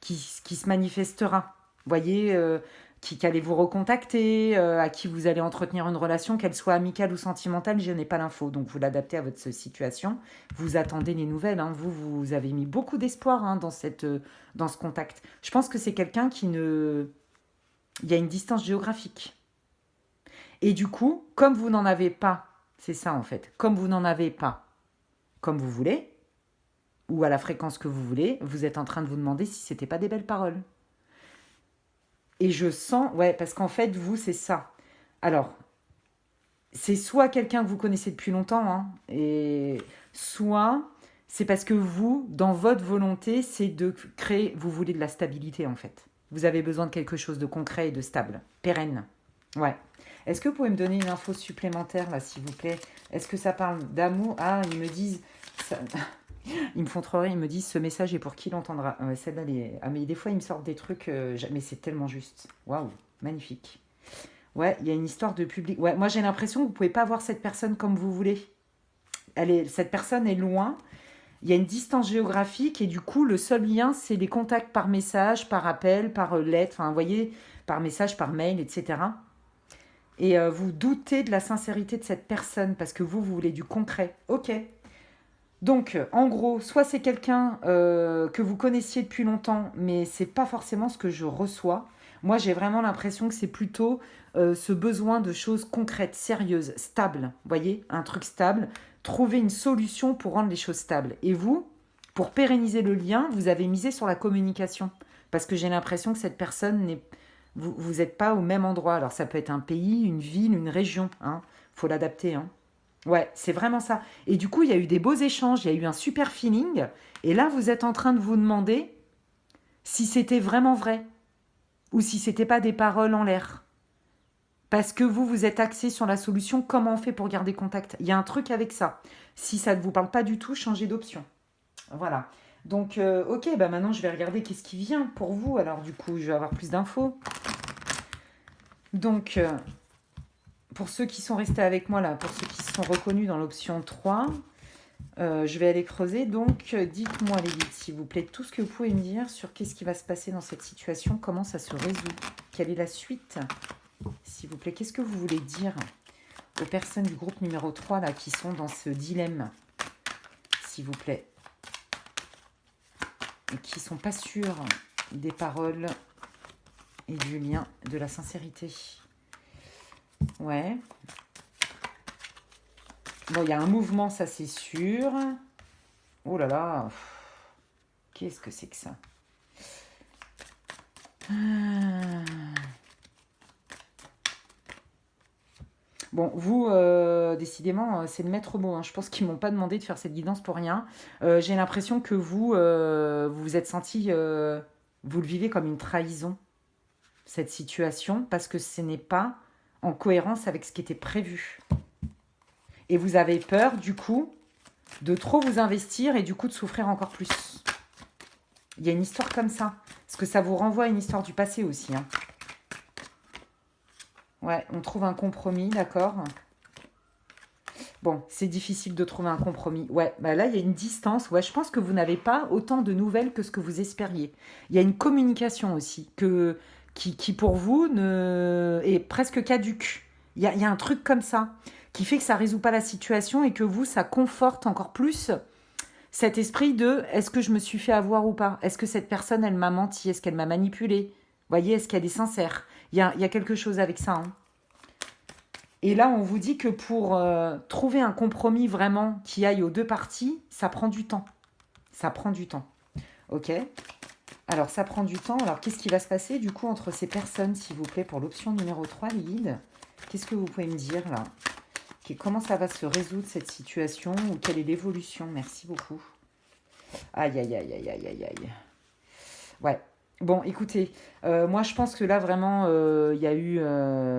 qui se manifestera? Vous voyez, qui allait vous recontacter, à qui vous allez entretenir une relation, qu'elle soit amicale ou sentimentale, je n'ai pas l'info. Donc, vous l'adaptez à votre situation. Vous attendez les nouvelles. Hein. Vous avez mis beaucoup d'espoir hein, dans ce contact. Je pense que c'est quelqu'un qui ne... Il y a une distance géographique. Et du coup, comme vous n'en avez pas, c'est ça en fait, comme vous n'en avez pas comme vous voulez, ou à la fréquence que vous voulez, vous êtes en train de vous demander si c'était pas des belles paroles. Et je sens, ouais, parce qu'en fait, vous, c'est ça. Alors, c'est soit quelqu'un que vous connaissez depuis longtemps, hein, et soit c'est parce que vous, dans votre volonté, c'est de créer, vous voulez de la stabilité en fait. Vous avez besoin de quelque chose de concret et de stable, pérenne. Ouais. Est-ce que vous pouvez me donner une info supplémentaire là, s'il vous plaît? Est-ce que ça parle d'amour? Ah, ils me disent... ça- Ils me font trop rire, ils me disent ce message est pour qui l'entendra. Ouais, celle-là, ah, mais des fois, ils me sortent des trucs, mais c'est tellement juste. Waouh, magnifique. Ouais, il y a une histoire de public. Ouais, moi, j'ai l'impression que vous ne pouvez pas voir cette personne comme vous voulez. Cette personne est loin, il y a une distance géographique et du coup, le seul lien, c'est les contacts par message, par appel, par lettre, enfin, vous voyez, par message, par mail, etc. Et vous doutez de la sincérité de cette personne parce que vous voulez du concret. Ok. Donc, en gros, soit c'est quelqu'un que vous connaissiez depuis longtemps, mais c'est pas forcément ce que je reçois. Moi, j'ai vraiment l'impression que c'est plutôt ce besoin de choses concrètes, sérieuses, stables. Vous voyez, un truc stable. Trouver une solution pour rendre les choses stables. Et vous, pour pérenniser le lien, vous avez misé sur la communication. Parce que j'ai l'impression que cette personne n'est... Vous n'êtes pas au même endroit. Alors, ça peut être un pays, une ville, une région. Hein. Faut l'adapter, hein. Ouais, c'est vraiment ça. Et du coup, il y a eu des beaux échanges, il y a eu un super feeling. Et là, vous êtes en train de vous demander si c'était vraiment vrai ou si c'était pas des paroles en l'air. Parce que vous êtes axé sur la solution, comment on fait pour garder contact? Il y a un truc avec ça. Si ça ne vous parle pas du tout, changez d'option. Voilà. Donc, ok, bah maintenant, je vais regarder qu'est-ce qui vient pour vous. Alors, du coup, je vais avoir plus d'infos. Donc... pour ceux qui sont restés avec moi là, pour ceux qui se sont reconnus dans l'option 3, je vais aller creuser. Donc, dites-moi les guides, s'il vous plaît, tout ce que vous pouvez me dire sur qu'est-ce qui va se passer dans cette situation, comment ça se résout, quelle est la suite, s'il vous plaît. Qu'est-ce que vous voulez dire aux personnes du groupe numéro 3 là, qui sont dans ce dilemme, s'il vous plaît, et qui ne sont pas sûrs des paroles et du lien, de la sincérité. Ouais. Bon, il y a un mouvement, ça c'est sûr. Oh là là. Qu'est-ce que c'est que ça? Bon, vous, décidément, c'est le maître mot. Hein. Je pense qu'ils ne m'ont pas demandé de faire cette guidance pour rien. J'ai l'impression que vous vous êtes senti... vous le vivez comme une trahison, cette situation, parce que ce n'est pas en cohérence avec ce qui était prévu. Et vous avez peur, du coup, de trop vous investir et du coup de souffrir encore plus. Il y a une histoire comme ça. Parce que ça vous renvoie à une histoire du passé aussi. Hein. Ouais, on trouve un compromis, d'accord. Bon, c'est difficile de trouver un compromis. Ouais, bah là, il y a une distance. Ouais, je pense que vous n'avez pas autant de nouvelles que ce que vous espériez. Il y a une communication aussi qui pour vous, est presque caduque. Il y a un truc comme ça qui fait que ça ne résout pas la situation et que vous, ça conforte encore plus cet esprit de est-ce que je me suis fait avoir ou pas? Est-ce que cette personne, elle m'a menti? Est-ce qu'elle m'a manipulé? Vous voyez, est-ce qu'elle est sincère? Il y a quelque chose avec ça. Hein. Et là, on vous dit que pour trouver un compromis vraiment qui aille aux deux parties, ça prend du temps. Ça prend du temps. Ok? Alors, ça prend du temps. Alors, qu'est-ce qui va se passer du coup entre ces personnes, s'il vous plaît, pour l'option numéro 3, les guides? Qu'est-ce que vous pouvez me dire là? Comment ça va se résoudre cette situation ou quelle est l'évolution? Merci beaucoup. Aïe, aïe, aïe, aïe, aïe, aïe, aïe. Ouais. Bon, écoutez, moi je pense que là vraiment il y a eu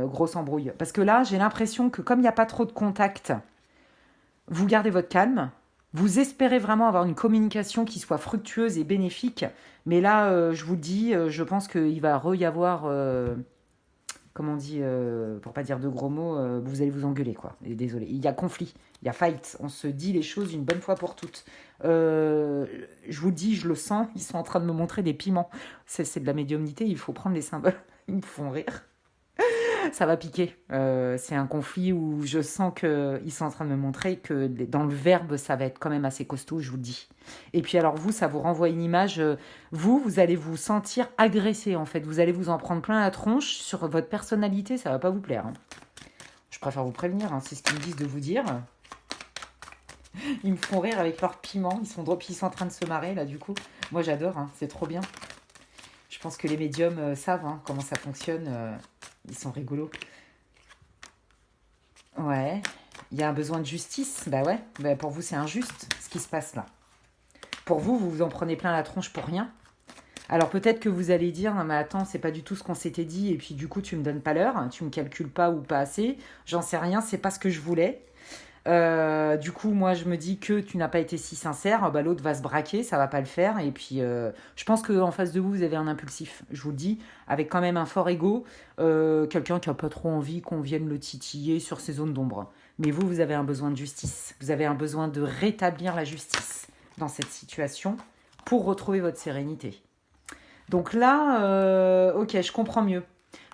grosse embrouille. Parce que là, j'ai l'impression que comme il n'y a pas trop de contact, vous gardez votre calme. Vous espérez vraiment avoir une communication qui soit fructueuse et bénéfique. Mais là, je vous le dis, je pense qu'il va y avoir, comment on dit, pour pas dire de gros mots, vous allez vous engueuler, quoi. Et désolé. Il y a conflit, il y a fight. On se dit les choses une bonne fois pour toutes. Euh, je vous le dis, je le sens, ils sont en train de me montrer des piments. C'est de la médiumnité, il faut prendre les symboles. Ils me font rire. Ça va piquer. C'est un conflit où je sens qu'ils sont en train de me montrer que dans le verbe, ça va être quand même assez costaud, je vous le dis. Et puis alors vous, ça vous renvoie une image. Vous allez vous sentir agressé en fait. Vous allez vous en prendre plein la tronche sur votre personnalité, ça va pas vous plaire, hein. Je préfère vous prévenir, hein, c'est ce qu'ils me disent de vous dire. Ils me font rire avec leurs piments. Ils sont drôles, puis ils sont en train de se marrer là du coup. Moi j'adore, hein, c'est trop bien. Je pense que les médiums savent hein, comment ça fonctionne. Ils sont rigolos. Ouais. Il y a un besoin de justice. Bah ouais. Bah pour vous, c'est injuste ce qui se passe là. Pour vous, vous vous en prenez plein la tronche pour rien. Alors peut-être que vous allez dire, non mais attends, c'est pas du tout ce qu'on s'était dit, et puis du coup tu me donnes pas l'heure, tu me calcules pas ou pas assez, j'en sais rien, c'est pas ce que je voulais. Du coup, moi, je me dis que tu n'as pas été si sincère. Bah, l'autre va se braquer, ça va pas le faire. Et puis, je pense qu'en face de vous, vous avez un impulsif. Je vous le dis, avec quand même un fort ego. Quelqu'un qui a pas trop envie qu'on vienne le titiller sur ses zones d'ombre. Mais vous, vous avez un besoin de justice. Vous avez un besoin de rétablir la justice dans cette situation pour retrouver votre sérénité. Donc là, ok, je comprends mieux.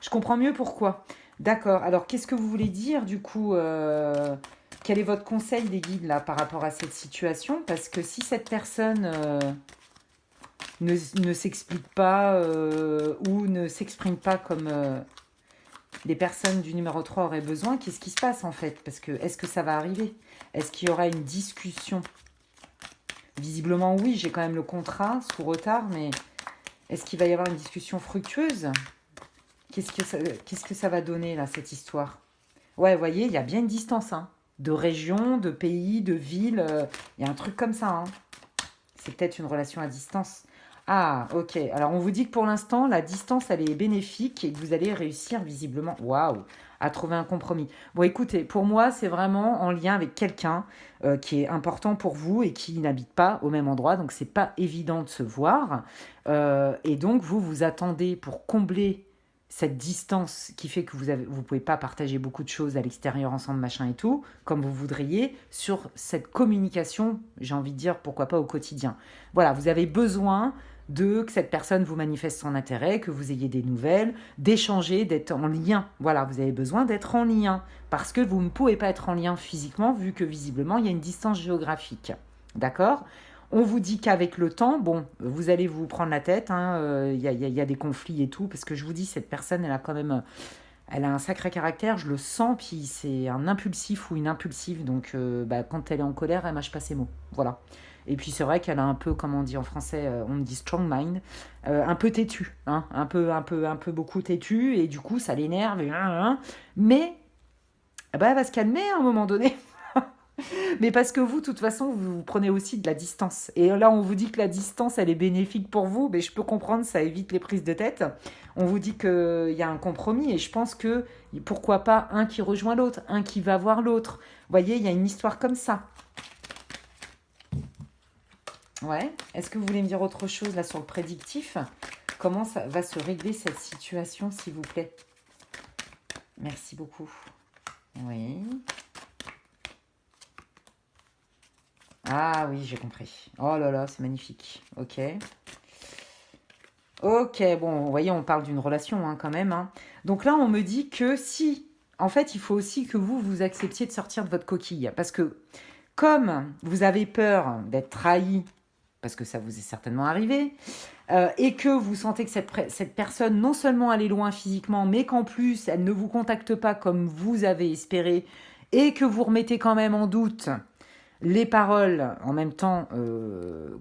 Je comprends mieux pourquoi. D'accord. Alors, qu'est-ce que vous voulez dire du coup quel est votre conseil des guides là par rapport à cette situation? Parce que si cette personne ne s'explique pas ou ne s'exprime pas comme les personnes du numéro 3 auraient besoin, qu'est-ce qui se passe en fait? Parce que est-ce que ça va arriver? Est-ce qu'il y aura une discussion? Visiblement oui, j'ai quand même le contrat sous retard, mais est-ce qu'il va y avoir une discussion fructueuse? Qu'est-ce que ça va donner là, cette histoire? Ouais, vous voyez, il y a bien une distance, hein. De région, de pays, de ville. Il y a un truc comme ça, hein. C'est peut-être une relation à distance. Ah, ok. Alors, on vous dit que pour l'instant, la distance, elle est bénéfique et que vous allez réussir visiblement, waouh, à trouver un compromis. Bon, écoutez, pour moi, c'est vraiment en lien avec quelqu'un qui est important pour vous et qui n'habite pas au même endroit. Donc, c'est pas évident de se voir. Et donc, vous attendez pour combler cette distance qui fait que vous pouvez pas partager beaucoup de choses à l'extérieur ensemble, machin et tout, comme vous voudriez, sur cette communication, j'ai envie de dire, pourquoi pas au quotidien. Voilà, vous avez besoin que cette personne vous manifeste son intérêt, que vous ayez des nouvelles, d'échanger, d'être en lien. Voilà, vous avez besoin d'être en lien, parce que vous ne pouvez pas être en lien physiquement, vu que visiblement, il y a une distance géographique. D'accord? On vous dit qu'avec le temps, bon, vous allez vous prendre la tête, hein, y a des conflits et tout, parce que je vous dis, cette personne, elle a quand même, elle a un sacré caractère, je le sens, puis c'est un impulsif ou une impulsive, donc bah, quand elle est en colère, elle mâche pas ses mots, voilà. Et puis c'est vrai qu'elle a un peu, comme on dit en français, on dit strong mind, un peu têtu, hein, un peu beaucoup têtu, et du coup ça l'énerve, mais bah, elle va se calmer à un moment donné. Mais parce que vous, de toute façon, vous prenez aussi de la distance. Et là, on vous dit que la distance, elle est bénéfique pour vous. Mais je peux comprendre, ça évite les prises de tête. On vous dit qu'il y a un compromis. Et je pense que, pourquoi pas, un qui rejoint l'autre, un qui va voir l'autre. Vous voyez, il y a une histoire comme ça. Ouais. Est-ce que vous voulez me dire autre chose là sur le prédictif? Comment ça va se régler cette situation, s'il vous plaît? Merci beaucoup. Oui. Ah oui, j'ai compris. Oh là là, c'est magnifique. Ok. Ok, bon, vous voyez, on parle d'une relation hein, quand même, hein. Donc là, on me dit que si, en fait, il faut aussi que vous acceptiez de sortir de votre coquille. Parce que comme vous avez peur d'être trahi, parce que ça vous est certainement arrivé, et que vous sentez que cette personne, non seulement elle est loin physiquement, mais qu'en plus, elle ne vous contacte pas comme vous avez espéré, et que vous remettez quand même en doute Les paroles, en même temps,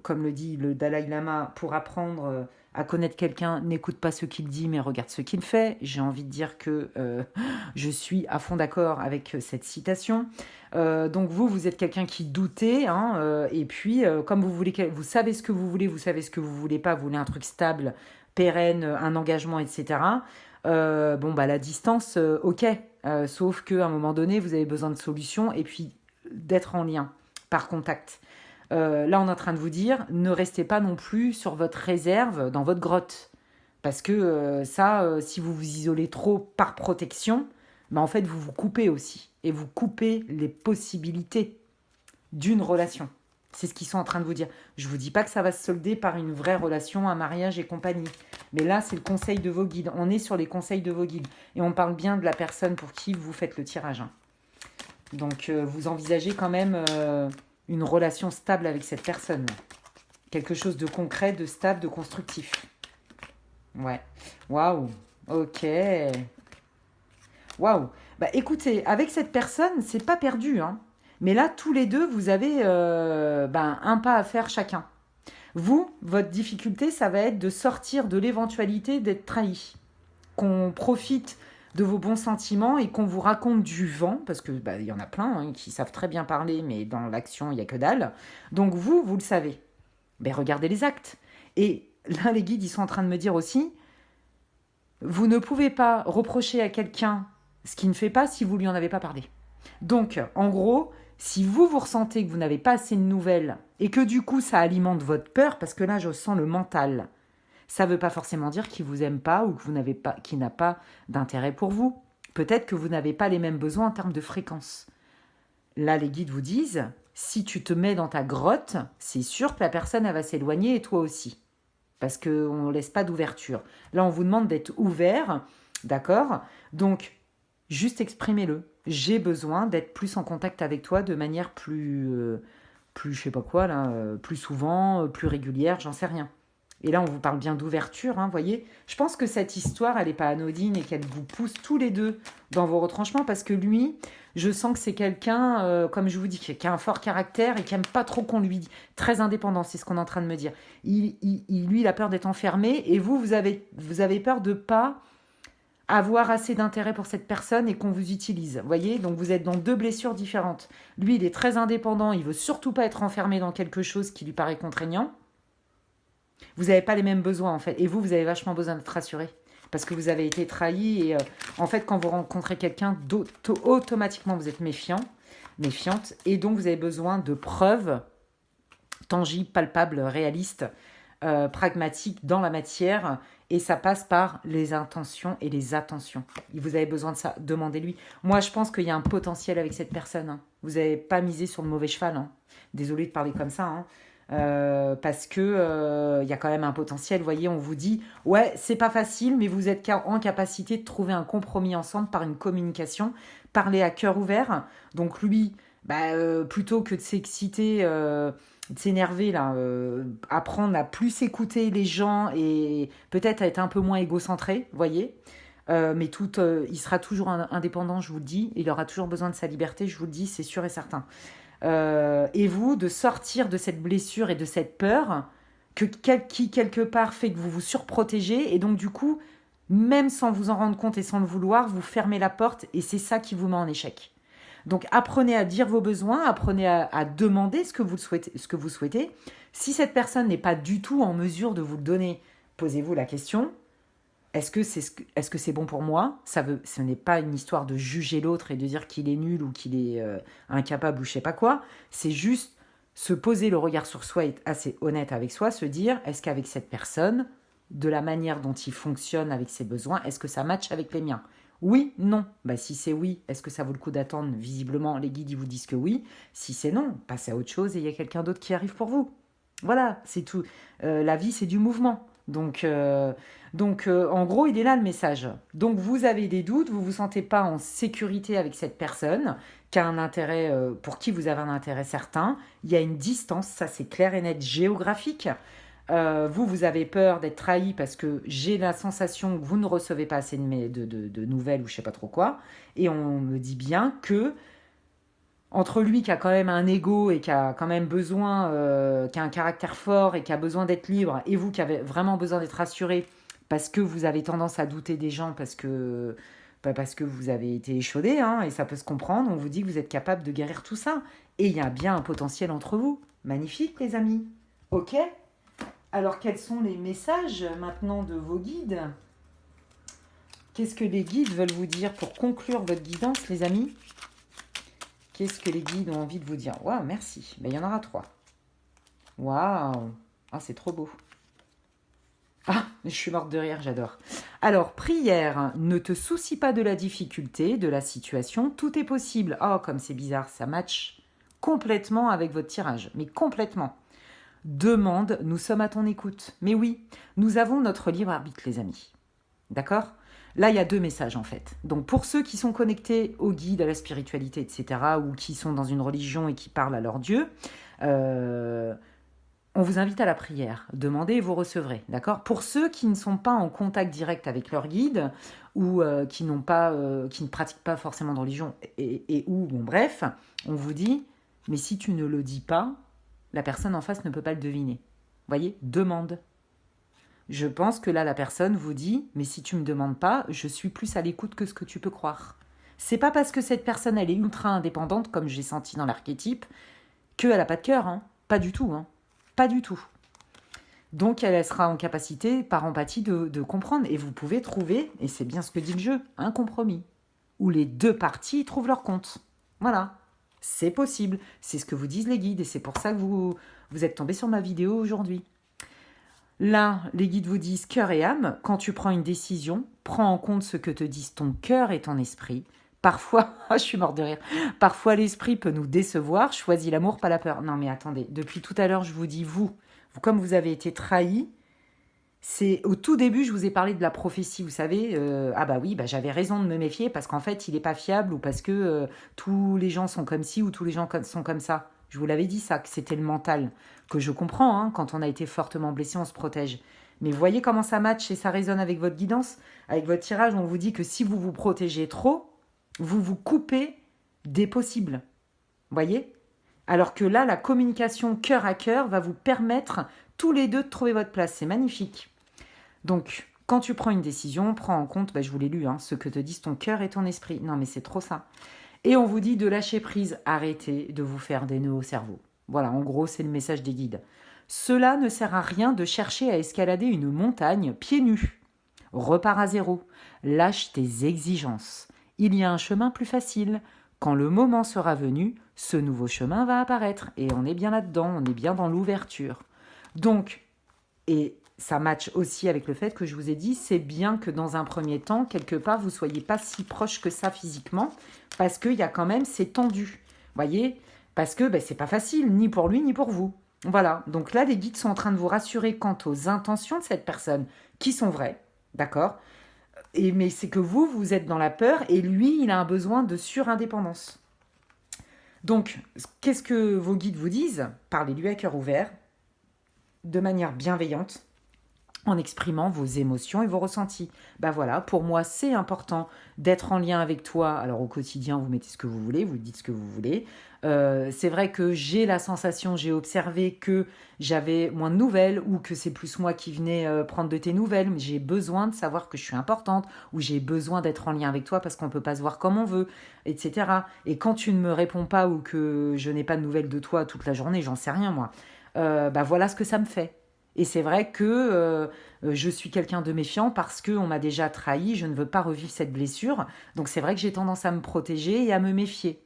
comme le dit le Dalai Lama, pour apprendre à connaître quelqu'un, n'écoute pas ce qu'il dit, mais regarde ce qu'il fait. J'ai envie de dire que je suis à fond d'accord avec cette citation. Donc vous êtes quelqu'un qui doutait, hein, et puis comme vous voulez, vous savez ce que vous savez ce que vous voulez pas, vous voulez un truc stable, pérenne, un engagement, etc. Bon, bah la distance, ok. Sauf qu'à un moment donné, vous avez besoin de solutions et puis d'être en lien, par contact. Là, on est en train de vous dire, ne restez pas non plus sur votre réserve dans votre grotte. Parce que si vous vous isolez trop par protection, bah, en fait, vous vous coupez aussi. Et vous coupez les possibilités d'une relation. C'est ce qu'ils sont en train de vous dire. Je ne vous dis pas que ça va se solder par une vraie relation, un mariage et compagnie. Mais là, c'est le conseil de vos guides. On est sur les conseils de vos guides. Et on parle bien de la personne pour qui vous faites le tirage. Donc, vous envisagez quand même une relation stable avec cette personne. Quelque chose de concret, de stable, de constructif. Ouais. Waouh. Ok. Waouh. Bah écoutez, avec cette personne, c'est pas perdu, hein. Mais là, tous les deux, vous avez un pas à faire chacun. Vous, votre difficulté, ça va être de sortir de l'éventualité d'être trahi. Qu'on profite de vos bons sentiments et qu'on vous raconte du vent, parce que il y en a plein hein, qui savent très bien parler, mais dans l'action, il n'y a que dalle. Donc vous le savez. Ben, regardez les actes. Et là, les guides, ils sont en train de me dire aussi, vous ne pouvez pas reprocher à quelqu'un ce qu'il ne fait pas si vous lui en avez pas parlé. Donc, en gros, si vous ressentez que vous n'avez pas assez de nouvelles et que du coup, ça alimente votre peur, parce que là, je sens le mental, ça ne veut pas forcément dire qu'il ne vous aime pas ou que vous n'avez pas, qu'il n'a pas d'intérêt pour vous. Peut-être que vous n'avez pas les mêmes besoins en termes de fréquence. Là, les guides vous disent, si tu te mets dans ta grotte, c'est sûr que la personne, elle va s'éloigner et toi aussi. Parce qu'on ne laisse pas d'ouverture. Là, on vous demande d'être ouvert, d'accord? Donc, juste exprimez-le. J'ai besoin d'être plus en contact avec toi de manière plus je sais pas quoi, là, plus souvent, plus régulière, j'en sais rien. Et là, on vous parle bien d'ouverture, hein, voyez. Je pense que cette histoire, elle n'est pas anodine et qu'elle vous pousse tous les deux dans vos retranchements parce que lui, je sens que c'est quelqu'un, comme je vous dis, qui a un fort caractère et qui n'aime pas trop qu'on lui dise. Très indépendant, c'est ce qu'on est en train de me dire. Lui, il a peur d'être enfermé et vous avez peur de ne pas avoir assez d'intérêt pour cette personne et qu'on vous utilise. Vous voyez, donc vous êtes dans deux blessures différentes. Lui, il est très indépendant, il veut surtout pas être enfermé dans quelque chose qui lui paraît contraignant. Vous n'avez pas les mêmes besoins en fait. Et vous avez vachement besoin d'être rassuré. Parce que vous avez été trahi. Et en fait, quand vous rencontrez quelqu'un, automatiquement, vous êtes méfiante. Et donc, vous avez besoin de preuves tangibles, palpables, réalistes, pragmatiques dans la matière. Et ça passe par les intentions et les attentions. Vous avez besoin de ça. Demandez-lui. Moi, je pense qu'il y a un potentiel avec cette personne. Hein. Vous n'avez pas misé sur le mauvais cheval. Hein. Désolée de parler comme ça. Hein. Parce que y a quand même un potentiel. Vous voyez, on vous dit, ouais, c'est pas facile, mais vous êtes en capacité de trouver un compromis ensemble par une communication, parler à cœur ouvert. Donc lui, plutôt que de s'exciter, de s'énerver, là, apprendre à plus écouter les gens et peut-être à être un peu moins égocentré, vous voyez. Mais il sera toujours indépendant, je vous le dis. Il aura toujours besoin de sa liberté, je vous le dis, c'est sûr et certain. Et vous, de sortir de cette blessure et de cette peur qui, quelque part, fait que vous vous surprotégez. Et donc, du coup, même sans vous en rendre compte et sans le vouloir, vous fermez la porte et c'est ça qui vous met en échec. Donc, apprenez à dire vos besoins, apprenez à demander ce que vous souhaitez. Si cette personne n'est pas du tout en mesure de vous le donner, posez-vous la question. Est-ce que c'est bon pour moi? Ce n'est pas une histoire de juger l'autre et de dire qu'il est nul ou qu'il est incapable ou je sais pas quoi. C'est juste se poser le regard sur soi et être assez honnête avec soi, se dire, est-ce qu'avec cette personne, de la manière dont il fonctionne avec ses besoins, est-ce que ça matche avec les miens? Oui, non. Si c'est oui, est-ce que ça vaut le coup d'attendre? Visiblement, les guides ils vous disent que oui. Si c'est non, passez à autre chose et il y a quelqu'un d'autre qui arrive pour vous. Voilà, c'est tout. La vie, c'est du mouvement. Donc, en gros, il est là le message. Donc, vous avez des doutes, vous ne vous sentez pas en sécurité avec cette personne qui a un intérêt, pour qui vous avez un intérêt certain. Il y a une distance, ça c'est clair et net, géographique. Vous avez peur d'être trahi parce que j'ai la sensation que vous ne recevez pas assez de nouvelles ou je ne sais pas trop quoi. Et on me dit bien que Entre lui qui a quand même un ego et qui a quand même besoin, qui a un caractère fort et qui a besoin d'être libre, et vous qui avez vraiment besoin d'être rassuré parce que vous avez tendance à douter des gens parce que vous avez été échaudé, hein, et ça peut se comprendre, on vous dit que vous êtes capable de guérir tout ça. Et il y a bien un potentiel entre vous. Magnifique, les amis. Ok. Alors, quels sont les messages maintenant de vos guides? Qu'est-ce que les guides veulent vous dire pour conclure votre guidance, les amis? Qu'est-ce que les guides ont envie de vous dire? Waouh, merci. Ben, il y en aura 3. Waouh. Ah, c'est trop beau. Ah, je suis morte de rire, j'adore. Alors, prière, ne te soucie pas de la difficulté, de la situation, tout est possible. Oh, comme c'est bizarre, ça match complètement avec votre tirage, mais complètement. Demande, nous sommes à ton écoute. Mais oui, nous avons notre libre arbitre, les amis. D'accord? Là, il y a 2 messages en fait. Donc pour ceux qui sont connectés au guide, à la spiritualité, etc., ou qui sont dans une religion et qui parlent à leur Dieu, euh, on vous invite à la prière. Demandez et vous recevrez. D'accord? Pour ceux qui ne sont pas en contact direct avec leur guide ou qui ne pratiquent pas forcément de religion et ou, bon bref, on vous dit, mais si tu ne le dis pas, la personne en face ne peut pas le deviner. Voyez? Demande. Je pense que là, la personne vous dit, mais si tu me demandes pas, je suis plus à l'écoute que ce que tu peux croire. C'est pas parce que cette personne, elle est ultra indépendante, comme j'ai senti dans l'archétype, qu'elle n'a pas de cœur, hein. Pas du tout, hein. Pas du tout. Donc, elle sera en capacité, par empathie, de comprendre. Et vous pouvez trouver, et c'est bien ce que dit le jeu, un compromis. Où les 2 parties trouvent leur compte. Voilà. C'est possible. C'est ce que vous disent les guides. Et c'est pour ça que vous êtes tombé sur ma vidéo aujourd'hui. Là, les guides vous disent cœur et âme. Quand tu prends une décision, prends en compte ce que te disent ton cœur et ton esprit. Parfois, je suis morte de rire. Parfois, l'esprit peut nous décevoir. Choisis l'amour, pas la peur. Non, mais attendez. Depuis tout à l'heure, je vous dis, vous comme vous avez été trahi, c'est au tout début, je vous ai parlé de la prophétie, vous savez. Ah bah oui, bah j'avais raison de me méfier parce qu'en fait, il n'est pas fiable ou parce que tous les gens sont comme ci ou tous les gens sont comme ça. Je vous l'avais dit ça, que c'était le mental. Que je comprends, hein, quand on a été fortement blessé, on se protège. Mais vous voyez comment ça match et ça résonne avec votre guidance, avec votre tirage. On vous dit que si vous vous protégez trop, vous vous coupez des possibles. Voyez? Alors que là, la communication cœur à cœur va vous permettre tous les 2 de trouver votre place. C'est magnifique. Donc, quand tu prends une décision, prends en compte, je vous l'ai lu, hein, ce que te disent ton cœur et ton esprit. Non, mais c'est trop ça. Et on vous dit de lâcher prise, arrêtez de vous faire des nœuds au cerveau. Voilà, en gros, c'est le message des guides. Cela ne sert à rien de chercher à escalader une montagne pieds nus. Repars à zéro. Lâche tes exigences. Il y a un chemin plus facile. Quand le moment sera venu, ce nouveau chemin va apparaître. Et on est bien là-dedans, on est bien dans l'ouverture. Donc, et ça matche aussi avec le fait que je vous ai dit, c'est bien que dans un premier temps, quelque part, vous ne soyez pas si proche que ça physiquement, parce qu'il y a quand même, c'est tendu. Voyez? Parce que c'est pas facile, ni pour lui, ni pour vous. Voilà. Donc là, les guides sont en train de vous rassurer quant aux intentions de cette personne, qui sont vraies. D'accord? Mais c'est que vous êtes dans la peur, et lui, il a un besoin de surindépendance. Donc, qu'est-ce que vos guides vous disent? Parlez-lui à cœur ouvert, de manière bienveillante, en exprimant vos émotions et vos ressentis. Voilà, pour moi, c'est important d'être en lien avec toi. Alors, au quotidien, vous mettez ce que vous voulez, vous dites ce que vous voulez. C'est vrai que j'ai la sensation, j'ai observé que j'avais moins de nouvelles ou que c'est plus moi qui venais prendre de tes nouvelles, mais j'ai besoin de savoir que je suis importante ou j'ai besoin d'être en lien avec toi parce qu'on ne peut pas se voir comme on veut, etc. Et quand tu ne me réponds pas ou que je n'ai pas de nouvelles de toi toute la journée, j'en sais rien moi, voilà ce que ça me fait. Et c'est vrai que je suis quelqu'un de méfiant parce qu'on m'a déjà trahi, je ne veux pas revivre cette blessure. Donc c'est vrai que j'ai tendance à me protéger et à me méfier.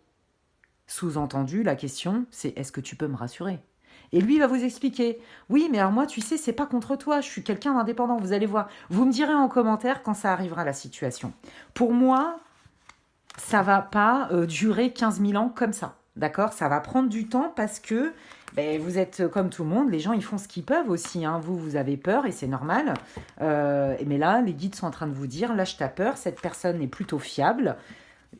Sous-entendu, la question, c'est est-ce que tu peux me rassurer? Et lui va vous expliquer, oui, mais alors moi, tu sais, c'est pas contre toi, je suis quelqu'un d'indépendant, vous allez voir. Vous me direz en commentaire quand ça arrivera la situation. Pour moi, ça va pas durer 15 000 ans comme ça. D'accord? Ça va prendre du temps parce que vous êtes comme tout le monde, les gens ils font ce qu'ils peuvent aussi. Hein. Vous avez peur et c'est normal. Mais là, les guides sont en train de vous dire, lâche ta peur, cette personne est plutôt fiable.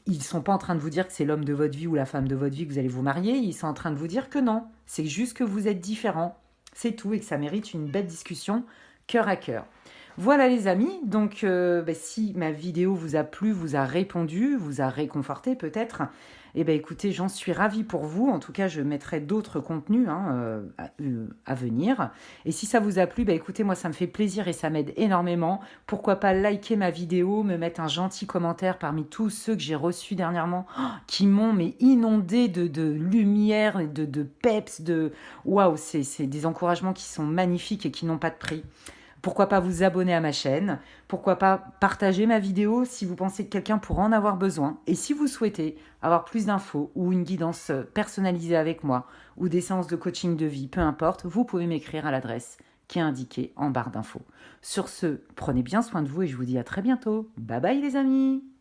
Ils ne sont pas en train de vous dire que c'est l'homme de votre vie ou la femme de votre vie que vous allez vous marier. Ils sont en train de vous dire que non. C'est juste que vous êtes différents. C'est tout et que ça mérite une belle discussion cœur à cœur. Voilà les amis, donc si ma vidéo vous a plu, vous a répondu, vous a réconforté peut-être, eh ben écoutez, j'en suis ravie pour vous. En tout cas, je mettrai d'autres contenus à venir. Et si ça vous a plu, bah écoutez, moi ça me fait plaisir et ça m'aide énormément. Pourquoi pas liker ma vidéo, me mettre un gentil commentaire parmi tous ceux que j'ai reçus dernièrement, qui m'ont mais inondé de lumière, de peps, de waouh, c'est des encouragements qui sont magnifiques et qui n'ont pas de prix. Pourquoi pas vous abonner à ma chaîne? Pourquoi pas partager ma vidéo si vous pensez que quelqu'un pourra en avoir besoin? Et si vous souhaitez avoir plus d'infos ou une guidance personnalisée avec moi ou des séances de coaching de vie, peu importe, vous pouvez m'écrire à l'adresse qui est indiquée en barre d'infos. Sur ce, prenez bien soin de vous et je vous dis à très bientôt. Bye bye les amis!